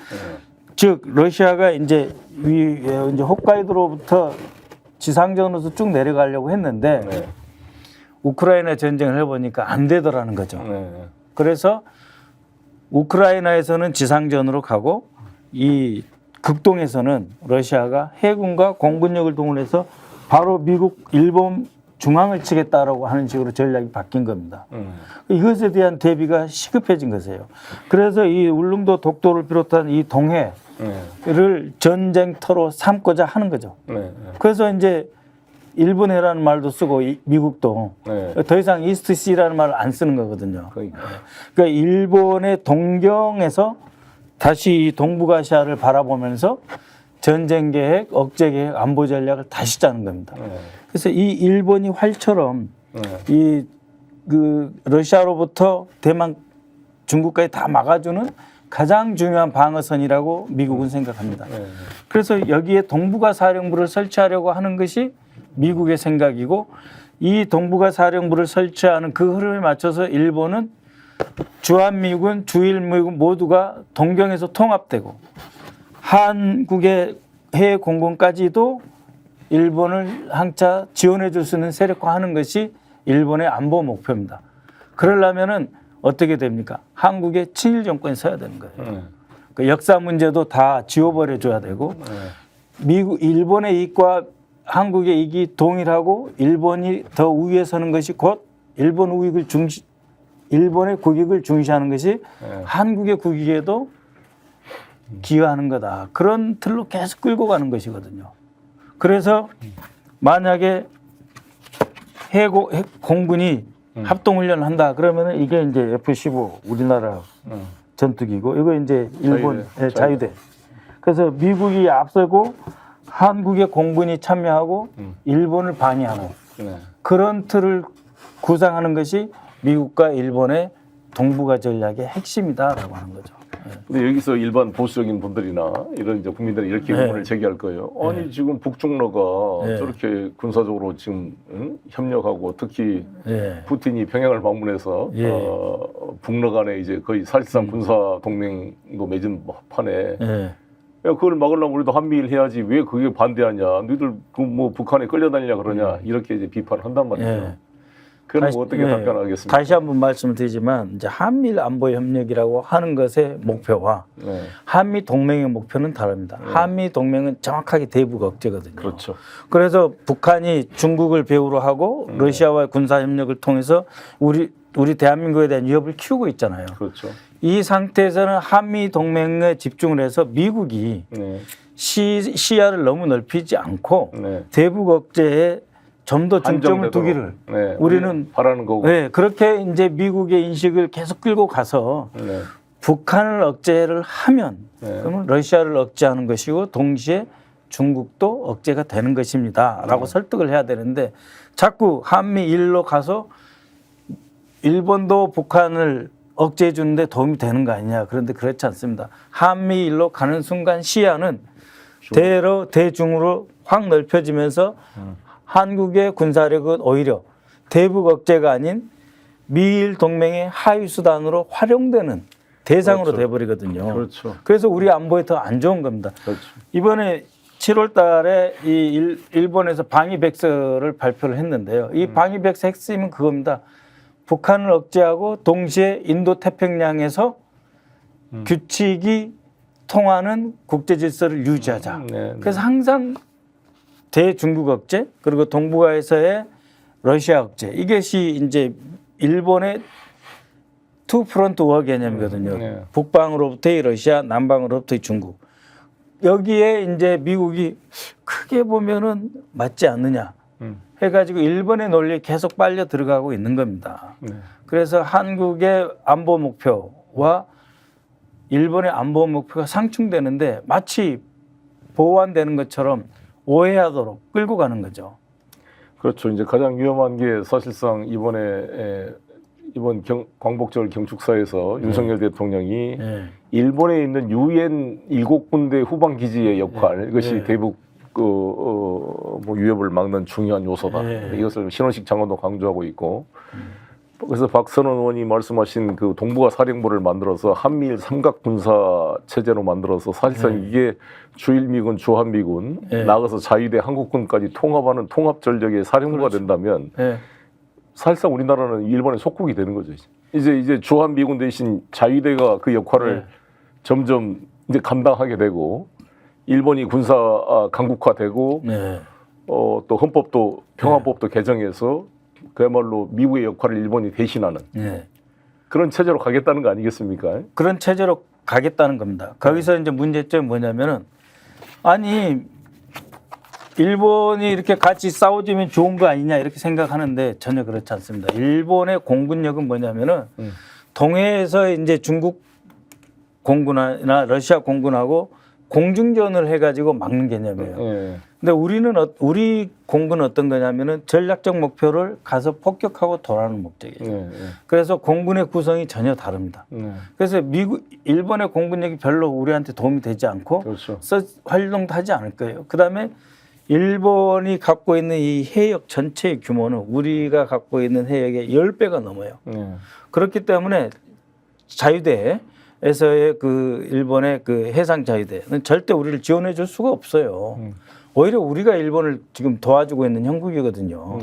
즉 러시아가 이제 홋카이도로부터 지상전으로서 쭉 내려가려고 했는데 우크라이나 전쟁을 해보니까 안 되더라는 거죠. 그래서 우크라이나에서는 지상전으로 가고 이 극동에서는 러시아가 해군과 공군력을 동원해서 바로 미국, 일본 중앙을 치겠다라고 하는 식으로 전략이 바뀐 겁니다. 이것에 대한 대비가 시급해진 것이에요. 그래서 이 울릉도 독도를 비롯한 이 동해를 전쟁터로 삼고자 하는 거죠. 그래서 이제 일본해라는 말도 쓰고 미국도 더 이상 이스트 시라는 말을 안 쓰는 거거든요. 그러니까 일본의 동경에서 다시 이 동북아시아를 바라보면서 전쟁 계획, 억제 계획, 안보 전략을 다시 짜는 겁니다. 그래서 이 일본이 활처럼 이 그 러시아로부터 대만, 중국까지 다 막아주는 가장 중요한 방어선이라고 미국은 생각합니다. 그래서 여기에 동북아 사령부를 설치하려고 하는 것이 미국의 생각이고 이 동북아 사령부를 설치하는 그 흐름에 맞춰서 일본은 주한미군, 주일미군 모두가 동경에서 통합되고 한국의 해외 공군까지도 일본을 항차 지원해 줄 수 있는 세력화하는 것이 일본의 안보 목표입니다. 그러려면은 어떻게 됩니까? 한국의 친일 정권이 서야 되는 거예요. 그 역사 문제도 다 지워버려 줘야 되고 일본의 이익과 한국의 이익이 동일하고 일본이 더 우위에 서는 것이 곧 일본의 국익을 중시하는 것이 한국의 국익에도 기여하는 거다. 그런 틀로 계속 끌고 가는 것이거든요. 그래서 만약에 공군이 합동훈련을 한다 그러면은 이게 이제 F-15 우리나라 전투기고 이거 이제 일본 자유대. 그래서 미국이 앞서고 한국의 공군이 참여하고 일본을 방해하는 네. 그런 틀을 구상하는 것이 미국과 일본의 동북아 전략의 핵심이다라고 하는 거죠. 근데 여기서 일반 보수적인 분들이나 이런 이제 국민들이 이렇게 네. 의문을 제기할 거예요. 아니 지금 북중러가 네. 저렇게 군사적으로 지금 협력하고 특히 예. 푸틴이 평양을 방문해서 예. 북러 간에 이제 거의 사실상 군사 동맹도 맺은 판에 예. 야, 그걸 막으려면 우리도 한미일 해야지 왜 그게 반대하냐? 너희들 그 뭐 북한에 끌려다니냐 그러냐? 이렇게 이제 비판을 한단 말이죠. 예. 그럼 다시- 어떻게 예. 답변하겠습니까? 다시 한번 말씀드리지만 이제 한미일 안보 협력이라고 하는 것의 목표와 네. 한미 동맹의 목표는 다릅니다. 한미 동맹은 정확하게 대북 억제거든요. 그렇죠. 그래서 북한이 중국을 배후로 하고 러시아와의 군사 협력을 통해서 우리 대한민국에 대한 위협을 키우고 있잖아요. 그렇죠. 이 상태에서는 한미 동맹에 집중을 해서 미국이 네. 시야를 너무 넓히지 않고 네. 대북 억제에 좀 더 중점을 한정되도록. 두기를 네. 우리는 바라는 거고. 네, 그렇게 이제 미국의 인식을 계속 끌고 가서 네. 북한을 억제를 하면 네. 그러면 러시아를 억제하는 것이고 동시에 중국도 억제가 되는 것입니다라고 설득을 해야 되는데 자꾸 한미일로 가서 일본도 북한을 억제해 주는데 도움이 되는 거 아니냐. 그런데 그렇지 않습니다. 한미일로 가는 순간 시야는 대중으로 확 넓혀지면서 한국의 군사력은 오히려 대북 억제가 아닌 미일 동맹의 하위 수단으로 활용되는 대상으로 그렇죠. 돼버리거든요. 그렇죠. 그래서 우리 안보에 더 안 좋은 겁니다. 그렇죠. 이번에 7월 달에 이 일본에서 방위백서를 발표를 했는데요. 이 방위백서 핵심은 그겁니다. 북한을 억제하고 동시에 인도 태평양에서 규칙이 통하는 국제 질서를 유지하자. 네. 그래서 항상 대중국 억제 그리고 동북아에서의 러시아 억제 이것이 이제 일본의 투 프론트 워 개념이거든요. 네. 북방으로부터의 러시아, 남방으로부터의 중국. 여기에 이제 미국이 크게 보면은 맞지 않느냐 해가지고 일본의 논리에 계속 빨려 들어가고 있는 겁니다. 네. 그래서 한국의 안보 목표와 일본의 안보 목표가 상충되는데 마치 보완되는 것처럼 오해하도록 끌고 가는 거죠. 그렇죠. 이제 가장 위험한 게 사실상 이번 광복절 경축사에서 윤석열 대통령이 예. 일본에 있는 유엔 7군데 후방 기지의 역할 이것이 예. 대북 뭐 위협을 막는 중요한 요소다. 예. 이것을 신원식 장관도 강조하고 있고. 그래서 박선원 의원이 말씀하신 그 동북아 사령부를 만들어서 한미일 삼각 군사 체제로 만들어서 사실상 이게 주일미군, 주한미군 나가서 자위대 한국군까지 통합하는 통합 전력의 사령부가 된다면 예. 사실상 우리나라는 일본의 속국이 되는 거죠. 이제 주한미군 대신 자위대가 그 역할을 점점 이제 감당하게 되고 일본이 군사 강국화되고 또 헌법도 평화법도 개정해서 그야말로 미국의 역할을 일본이 대신하는 그런 체제로 가겠다는 거 아니겠습니까? 그런 체제로 가겠다는 겁니다. 거기서 이제 문제점이 뭐냐면은 아니 일본이 이렇게 같이 싸워주면 좋은 거 아니냐 이렇게 생각하는데 전혀 그렇지 않습니다. 일본의 공군력은 뭐냐면은 동해에서 이제 중국 공군이나 러시아 공군하고 공중전을 해가지고 막는 개념이에요. 근데 우리 공군은 어떤 거냐면은 전략적 목표를 가서 폭격하고 돌아오는 목적이에요. 그래서 공군의 구성이 전혀 다릅니다. 그래서 일본의 공군력이 별로 우리한테 도움이 되지 않고 그렇죠. 활동도 하지 않을 거예요. 그다음에 일본이 갖고 있는 이 해역 전체의 규모는 우리가 갖고 있는 해역의 10배가 넘어요. 그렇기 때문에 자유대에서의 그 일본의 그 해상 자유대는 절대 우리를 지원해 줄 수가 없어요. 오히려 우리가 일본을 지금 도와주고 있는 형국이거든요.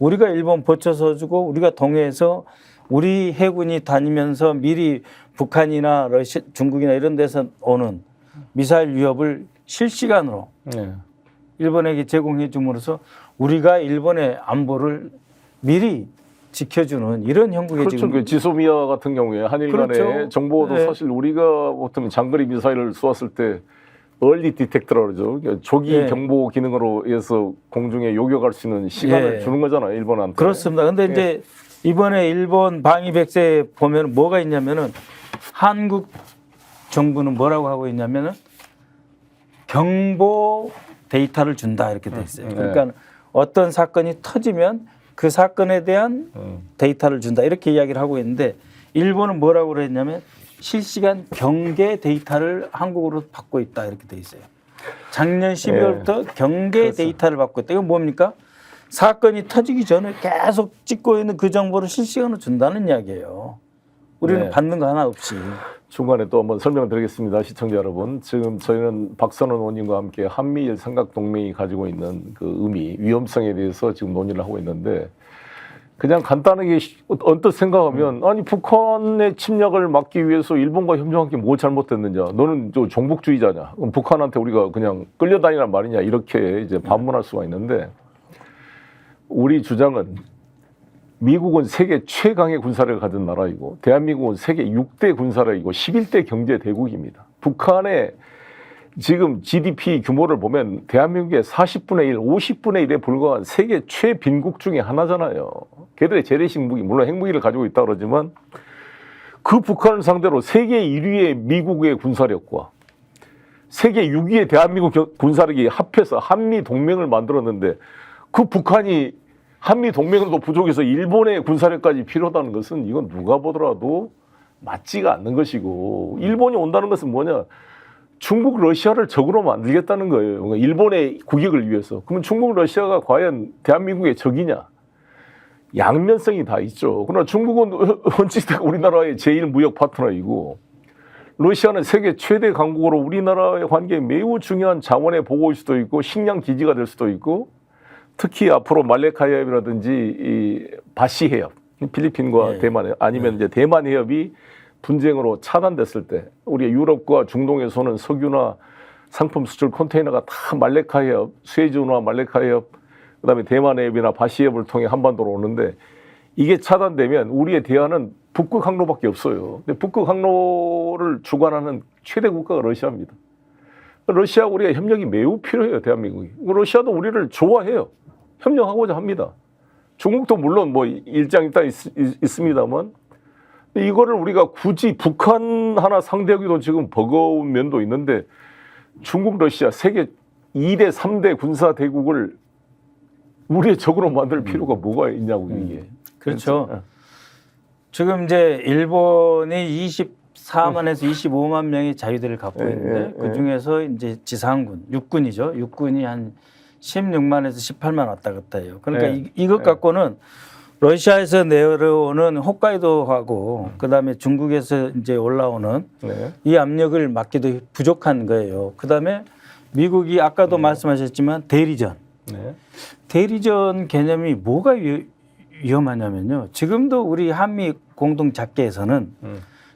우리가 일본 버텨서 주고 우리가 동해에서 우리 해군이 다니면서 미리 북한이나 러시아, 중국이나 이런 데서 오는 미사일 위협을 실시간으로 일본에게 제공해 줌으로써 우리가 일본의 안보를 미리 지켜주는 이런 형국의 그렇죠. 지금 그 지소미아 같은 경우에 한일 간의 그렇죠. 정보도 사실 우리가 보통 장거리 미사일을 쏘았을 때 얼리 디텍터라고 그러죠. 그러니까 조기 경보 기능으로 해서 공중에 요격할 수 있는 시간을 주는 거잖아요. 일본한테. 그렇습니다. 근데 이제 이번에 일본 방위백서에 보면 뭐가 있냐면은 한국 정부는 뭐라고 하고 있냐면은 경보 데이터를 준다 이렇게 돼 있어요. 그러니까 어떤 사건이 터지면 그 사건에 대한 데이터를 준다 이렇게 이야기를 하고 있는데 일본은 뭐라고 그랬냐면 실시간 경계 데이터를 한국으로 받고 있다 이렇게 돼 있어요. 작년 12월부터 경계 그렇죠. 데이터를 받고 있다. 이건 뭡니까? 사건이 터지기 전에 계속 찍고 있는 그 정보를 실시간으로 준다는 이야기예요. 우리는 네. 받는 거 하나 없이. 중간에 또 한번 설명드리겠습니다. 시청자 여러분. 지금 저희는 박선원 의원님과 함께 한미일 삼각동맹이 가지고 있는 그 의미, 위험성에 대해서 지금 논의를 하고 있는데 그냥 간단하게 언뜻 생각하면 아니 북한의 침략을 막기 위해서 일본과 협력한 게 뭐 잘못됐느냐. 너는 저 종북주의자냐. 그럼 북한한테 우리가 그냥 끌려다니란 말이냐. 이렇게 이제 반문할 수가 있는데 우리 주장은 미국은 세계 최강의 군사력을 가진 나라이고 대한민국은 세계 6대 군사력이고 11대 경제 대국입니다. 북한의 지금 GDP 규모를 보면 대한민국의 40분의 1, 50분의 1에 불과한 세계 최빈국 중에 하나잖아요. 걔들의 재래식 무기, 물론 핵무기를 가지고 있다 그러지만 그 북한을 상대로 세계 1위의 미국의 군사력과 세계 6위의 대한민국 군사력이 합해서 한미 동맹을 만들었는데 그 북한이 한미 동맹으로도 부족해서 일본의 군사력까지 필요하다는 것은 이건 누가 보더라도 맞지가 않는 것이고 일본이 온다는 것은 뭐냐? 중국, 러시아를 적으로 만들겠다는 거예요. 그러니까 일본의 국익을 위해서. 그러면 중국, 러시아가 과연 대한민국의 적이냐? 양면성이 다 있죠. 그러나 중국은 원칙대로 우리나라의 제1 무역 파트너이고 러시아는 세계 최대 강국으로 우리나라의 관계에 매우 중요한 자원의 보고일 수도 있고 식량 기지가 될 수도 있고 특히 앞으로 말레카 해협이라든지 이 바시 해협, 필리핀과 네. 대만 해협, 아니면 이제 대만 해협이 분쟁으로 차단됐을 때 우리 유럽과 중동에서는 석유나 상품 수출 컨테이너가 다 말레카 해협, 수에즈운河와 말레카 해협, 그다음에 대만 해협이나 바시 해협을 통해 한반도로 오는데 이게 차단되면 우리의 대안은 북극 항로밖에 없어요. 근데 북극 항로를 주관하는 최대 국가가 러시아입니다. 러시아와 우리가 협력이 매우 필요해요, 대한민국이. 러시아도 우리를 좋아해요. 협력하고자 합니다. 중국도 물론 뭐 일장 일단 있습니다만 이거를 우리가 굳이 북한 하나 상대하기도 지금 버거운 면도 있는데 중국, 러시아 세계 2대, 3대 군사 대국을 우리의 적으로 만들 필요가 뭐가 있냐고 이게. 그렇죠. 지금 이제 일본이 24만에서 25만 명의 자위대를 갖고 있는데 그 중에서 이제 지상군, 육군이죠. 육군이 한 16만에서 18만 왔다 갔다 해요. 그러니까 이것 갖고는 러시아에서 내려오는 홋카이도하고 그다음에 중국에서 이제 올라오는 이 압력을 막기도 부족한 거예요. 그다음에 미국이 아까도 말씀하셨지만 대리전. 대리전 개념이 뭐가 위험하냐면요. 지금도 우리 한미 공동 작계에서는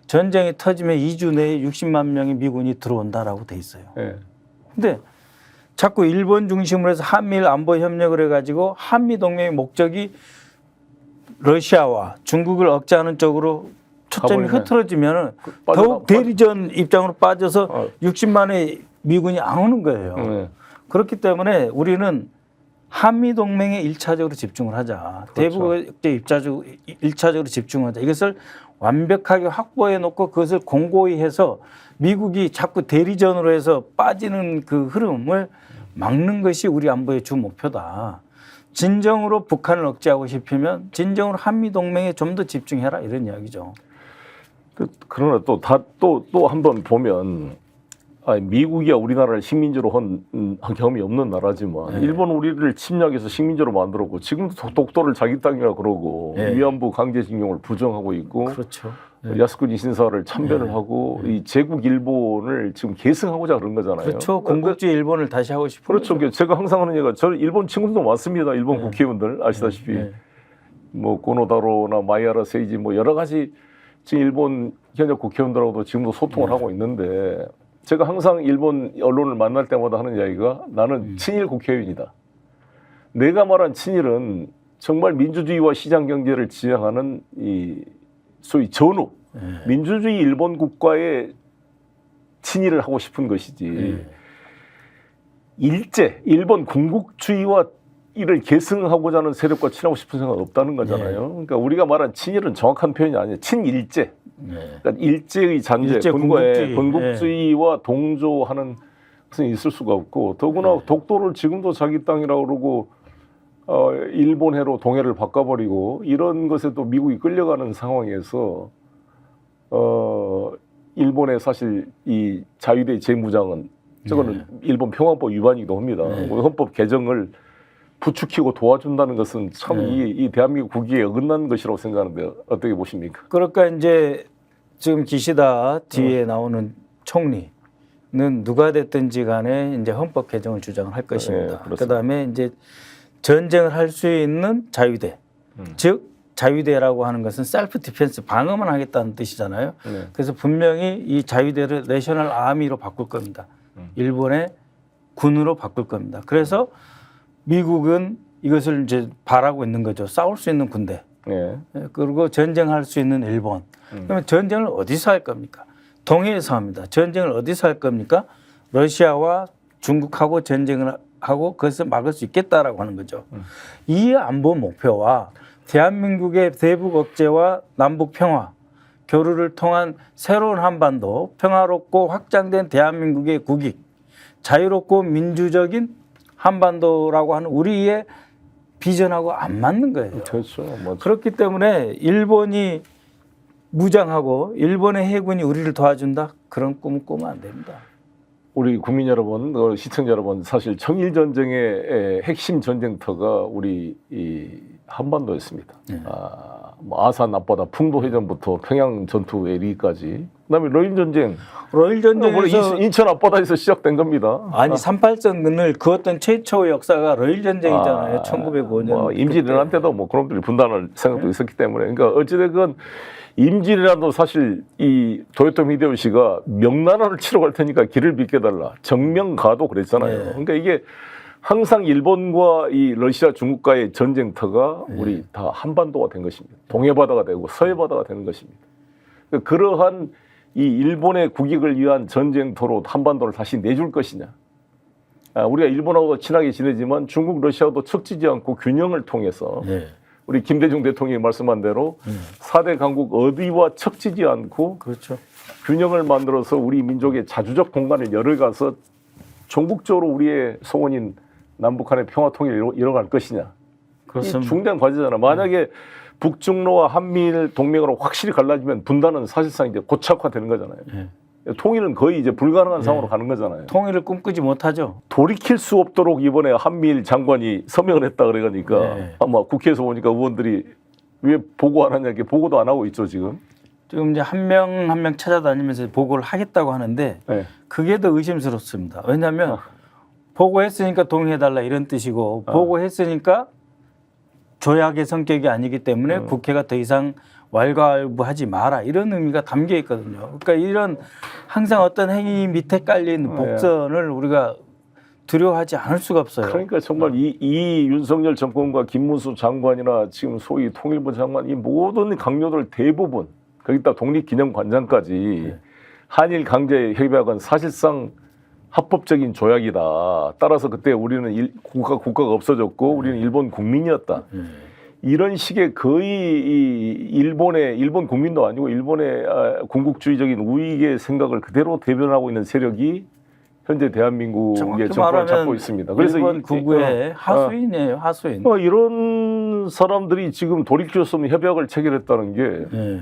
전쟁이 터지면 2주 내에 60만 명의 미군이 들어온다라고 돼 있어요. 근데 자꾸 일본 중심으로 해서 한미일 안보 협력을 해가지고 한미 동맹의 목적이 러시아와 중국을 억제하는 쪽으로 초점이 흐트러지면 더욱 대리전 입장으로 빠져서 60만의 미군이 안 오는 거예요. 그렇기 때문에 우리는 한미 동맹에 1차적으로 집중을 하자. 그렇죠. 대북에 1차적으로 집중하자. 이것을 완벽하게 확보해 놓고 그것을 공고히 해서 미국이 자꾸 대리전으로 해서 빠지는 그 흐름을 막는 것이 우리 안보의 주 목표다. 진정으로 북한을 억제하고 싶으면 진정으로 한미 동맹에 좀 더 집중해라 이런 이야기죠. 그러나 또 한 번 보면 미국이야 우리나라를 식민지로 한 경험이 없는 나라지만 일본 우리를 침략해서 식민지로 만들었고 지금도 독도를 자기 땅이라 그러고 위안부 강제징용을 부정하고 있고 그렇죠. 야스쿠니 신사를 참배를 하고 이 제국 일본을 지금 계승하고자 그런 거잖아요. 그렇죠. 건국주의 일본을 다시 하고 싶은 그렇죠. 거죠. 제가 항상 하는 얘기가 저는 일본 친구들도 많습니다. 일본 국회의원들 아시다시피 뭐 고노다로나 마이야라 세이지 뭐 여러 가지 지금 일본 현역 국회의원들하고도 지금도 소통을 하고 있는데 제가 항상 일본 언론을 만날 때마다 하는 이야기가 나는 친일 국회의원이다. 내가 말한 친일은 정말 민주주의와 시장 경제를 지향하는 이 소위 전후 민주주의 일본 국가의 친일을 하고 싶은 것이지 일제 일본 군국주의와 이를 계승하고자 하는 세력과 친하고 싶은 생각은 없다는 거잖아요. 그러니까 우리가 말한 친일은 정확한 표현이 아니에요. 친일제. 그러니까 일제의 잔재, 일제 군국주의와 동조하는 것은 있을 수가 없고 더구나 독도를 지금도 자기 땅이라고 그러고 일본해로 동해를 바꿔버리고 이런 것에 또 미국이 끌려가는 상황에서 일본의 사실 이 자위대 재무장은 저거는 일본 평화법 위반이기도 합니다. 헌법 개정을 부추기고 도와준다는 것은 참 이 대한민국 국익에 어긋난 것이라고 생각하는데 어떻게 보십니까? 그러니까 이제 지금 기시다 뒤에 나오는 총리는 누가 됐든지 간에 이제 헌법 개정을 주장을 할 것입니다. 그다음에 이제 전쟁을 할 수 있는 자위대, 즉 자위대라고 하는 것은 셀프 디펜스 방어만 하겠다는 뜻이잖아요. 그래서 분명히 이 자위대를 내셔널 아미로 바꿀 겁니다. 일본의 군으로 바꿀 겁니다. 그래서 미국은 이것을 이제 바라고 있는 거죠. 싸울 수 있는 군대. 그리고 전쟁할 수 있는 일본. 그러면 전쟁을 어디서 할 겁니까? 동해에서 합니다. 전쟁을 어디서 할 겁니까? 러시아와 중국하고 전쟁을 하고 그것을 막을 수 있겠다라고 하는 거죠. 이 안보 목표와 대한민국의 대북 억제와 남북 평화, 교류를 통한 새로운 한반도, 평화롭고 확장된 대한민국의 국익, 자유롭고 민주적인 한반도라고 하는 우리의 비전하고 안 맞는 거예요. 그렇죠. 그렇기 때문에 일본이 무장하고 일본의 해군이 우리를 도와준다? 그런 꿈을 꾸면 안 됩니다. 우리 국민 여러분, 시청자 여러분, 사실 청일전쟁의 핵심 전쟁터가 우리 이 한반도였습니다. 뭐 아산 앞바다 풍도해전부터 평양 전투에 이르기까지, 그다음에 러일 전쟁. 러일 전쟁에서 인천 앞바다에서 시작된 겁니다. 아니 38선을 그었던 최초의 역사가 러일 전쟁이잖아요. 1905년. 뭐 임진왜란 때도 뭐 그놈들이 분단할 생각도 있었기 때문에, 그러니까 어찌됐건 임진왜란도 사실 이 도요토미 히데요시가 명나라를 치러 갈 테니까 길을 비켜달라, 정명가도 그랬잖아요. 그러니까 이게 항상 일본과 이 러시아, 중국과의 전쟁터가 우리 다 한반도가 된 것입니다. 동해바다가 되고 서해바다가 되는 것입니다. 그러한 이 일본의 국익을 위한 전쟁터로 한반도를 다시 내줄 것이냐. 우리가 일본하고도 친하게 지내지만 중국, 러시아도 척지지 않고 균형을 통해서 우리 김대중 대통령이 말씀한 대로 4대 강국 어디와 척지지 않고 그렇죠. 균형을 만들어서 우리 민족의 자주적 공간을 열어가서 전국적으로 우리의 소원인 남북한의 평화 통일을 이뤄갈 것이냐. 그렇습니다. 이 중대한 과제잖아. 만약에 북중로와 한미일 동맹으로 확실히 갈라지면 분단은 사실상 이제 고착화되는 거잖아요. 통일은 거의 이제 불가능한 상황으로 가는 거잖아요. 통일을 꿈꾸지 못하죠. 돌이킬 수 없도록 이번에 한미일 장관이 서명을 했다 그래가니까 아마 국회에서 보니까 의원들이 왜 보고 안 하냐, 보고도 안 하고 있죠 지금. 지금 이제 한 명 한 명 찾아다니면서 보고를 하겠다고 하는데 그게 더 의심스럽습니다. 왜냐하면 보고했으니까 동의해달라 이런 뜻이고 보고했으니까 조약의 성격이 아니기 때문에 국회가 더 이상 왈가왈부하지 마라 이런 의미가 담겨 있거든요. 그러니까 이런 항상 어떤 행위 밑에 깔린 복선을 우리가 두려워하지 않을 수가 없어요. 그러니까 정말 이 윤석열 정권과 김문수 장관이나 지금 소위 통일부 장관 이 모든 강요들 대부분 거기다 독립기념관장까지 한일 강제 협약은 사실상 합법적인 조약이다. 따라서 그때 우리는 국가가 없어졌고 우리는 일본 국민이었다. 이런 식의 거의 일본 국민도 아니고 일본의 궁극주의적인 우익의 생각을 그대로 대변하고 있는 세력이 현재 대한민국의 정권을 잡고 있습니다. 그래서 일본 구구의 하수인이에요. 하수인. 이런 사람들이 지금 돌이킬 수 없는 협약을 체결했다는 게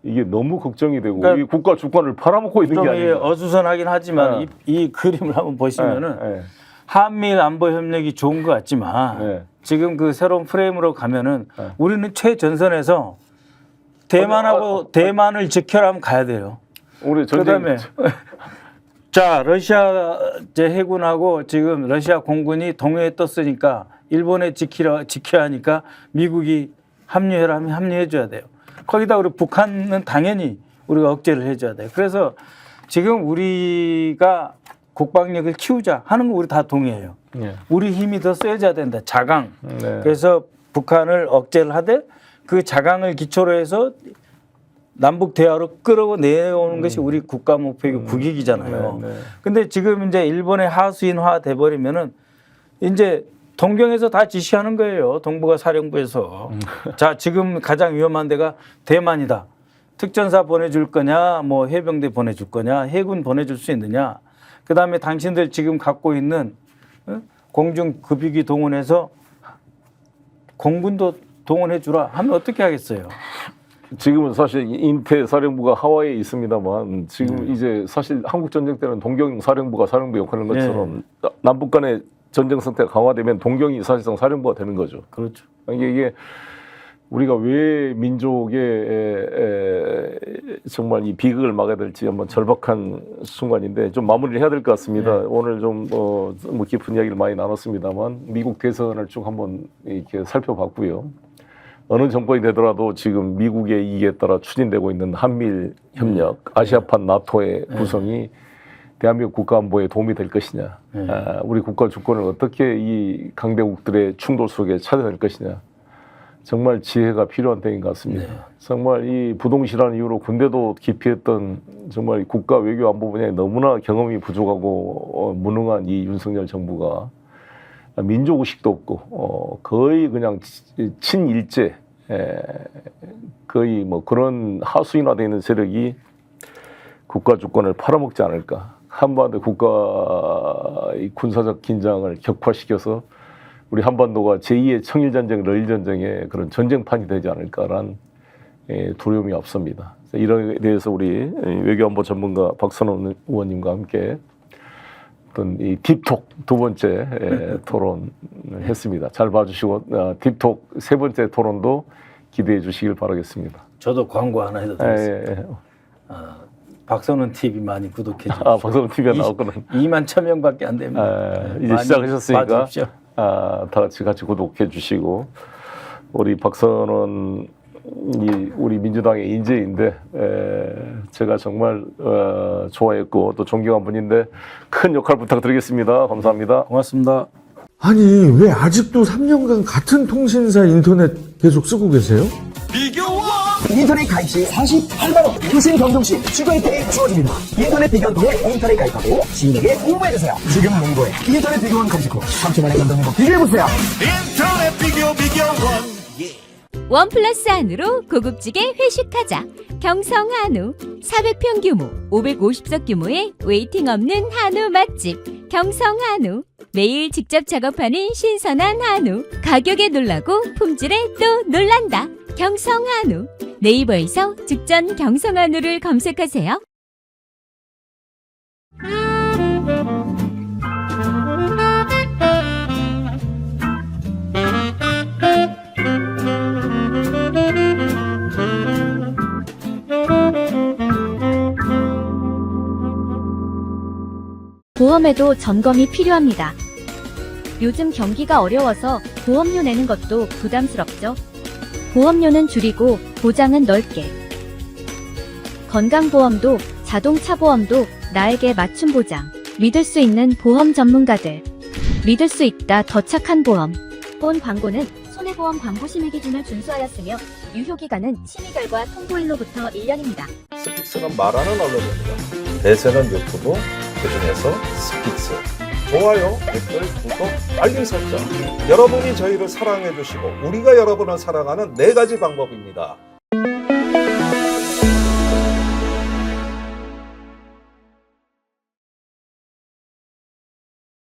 이게 너무 걱정이 되고 그러니까 이 국가 주권을 팔아먹고 있는 게 아니에요. 어수선하긴 하지만 이 그림을 한번 보시면은 한미일 안보 협력이 좋은 것 같지만 지금 그 새로운 프레임으로 가면은 우리는 최전선에서 대만을 지켜라면 가야 돼요. 우리 그다음에 자 러시아 해군하고 지금 러시아 공군이 동해에 떴으니까 일본에 지켜야 하니까 미국이 합류해라 하면 합류해줘야 돼요. 거기다 우리 북한은 당연히 우리가 억제를 해줘야 돼요. 그래서 지금 우리가 국방력을 키우자 하는 거 우리 다 동의해요. 우리 힘이 더 세져야 된다. 자강. 그래서 북한을 억제를 하되 그 자강을 기초로 해서 남북 대화로 끌어내오는 것이 우리 국가 목표이고 국익이잖아요. 근데 지금 이제 일본의 하수인화 돼버리면은 이제 동경에서 다 지시하는 거예요. 동북아 사령부에서. 자, 지금 가장 위험한 데가 대만이다. 특전사 보내줄 거냐, 뭐 해병대 보내줄 거냐, 해군 보내줄 수 있느냐. 그다음에 당신들 지금 갖고 있는 공중 급유기 동원해서 공군도 동원해 주라 하면 어떻게 하겠어요? 지금은 사실 인태 사령부가 하와이에 있습니다만 지금 이제 사실 한국 전쟁 때는 동경 사령부가 사령부 역할을 한 것처럼 남북 간의 전쟁 상태가 강화되면 동경이 사실상 사령부가 되는 거죠. 그렇죠. 이게 우리가 왜 민족의 정말 이 비극을 막아야 될지 한번 절박한 순간인데 좀 마무리를 해야 될 것 같습니다. 오늘 좀 뭐 깊은 이야기를 많이 나눴습니다만 미국 대선을 쭉 한번 이렇게 살펴봤고요. 어느 정권이 되더라도 지금 미국의 이익에 따라 추진되고 있는 한미일 협력, 아시아판 나토의 구성이 대한민국 국가 안보에 도움이 될 것이냐, 우리 국가 주권을 어떻게 이 강대국들의 충돌 속에 찾아낼 것이냐, 정말 지혜가 필요한 때인 것 같습니다. 정말 이 부동실한 이유로 군대도 기피했던 정말 국가 외교 안보 분야에 너무나 경험이 부족하고 무능한 이 윤석열 정부가 민족의식도 없고 거의 그냥 친일제 거의 뭐 그런 하수인화되어 있는 세력이 국가 주권을 팔아먹지 않을까. 한반도 국가 군사적 긴장을 격화시켜서 우리 한반도가 제2의 청일전쟁, 러일전쟁의 그런 전쟁판이 되지 않을까라는 두려움이 앞섭니다. 이런 데 대해서 우리 외교안보 전문가 박선원 의원님과 함께 어떤 이 딥톡 두 번째 토론을 했습니다. 잘 봐주시고 딥톡 세 번째 토론도 기대해 주시길 바라겠습니다. 저도 광고 하나 해도 되겠습니다. 박선원 TV 많이 구독해 주십시오. 박선원 TV가 나왔구나. 2만 1,000명밖에 안 됩니다. 이제 시작하셨으니까 봐주십시오. 다 같이 구독해 주시고 우리 박선원 우리 민주당의 인재인데 제가 정말 좋아했고 또 존경한 분인데 큰 역할 부탁드리겠습니다. 감사합니다. 고맙습니다. 아니 왜 아직도 3년간 같은 통신사 인터넷 계속 쓰고 계세요? 인터넷 가입 시 48만원 유심 경동 시 추가 혜택이 주어집니다. 인터넷 비교원 통해 인터넷 가입하고 시민에게 홍보해주세요. 지금 농구에 인터넷 비교원 검색 후 3초만에 감동 행복 비교해보세요. 인터넷 비교원. 원 플러스 안으로 고급지게 회식하자. 경성 한우 400평 규모 550석 규모의 웨이팅 없는 한우 맛집 경성 한우. 매일 직접 작업하는 신선한 한우. 가격에 놀라고 품질에 또 놀란다. 경성 한우. 네이버에서 직전 경성 한우를 검색하세요. 보험에도 점검이 필요합니다. 요즘 경기가 어려워서 보험료 내는 것도 부담스럽죠. 보험료는 줄이고 보장은 넓게. 건강보험도 자동차 보험도 나에게 맞춤 보장. 믿을 수 있는 보험 전문가들. 믿을 수 있다 더 착한 보험. 본 광고는 손해보험 광고 심의 기준을 준수하였으며 유효기간은 심의 결과 통보일로부터 1년입니다. 스픽스는 말하는 언론입니다. 대세는 유튜브, 그중에서 스픽스. 좋아요, 댓글, 구독, 알림 설정. 여러분이 저희를 사랑해 주시고 우리가 여러분을 사랑하는 4가지 방법입니다.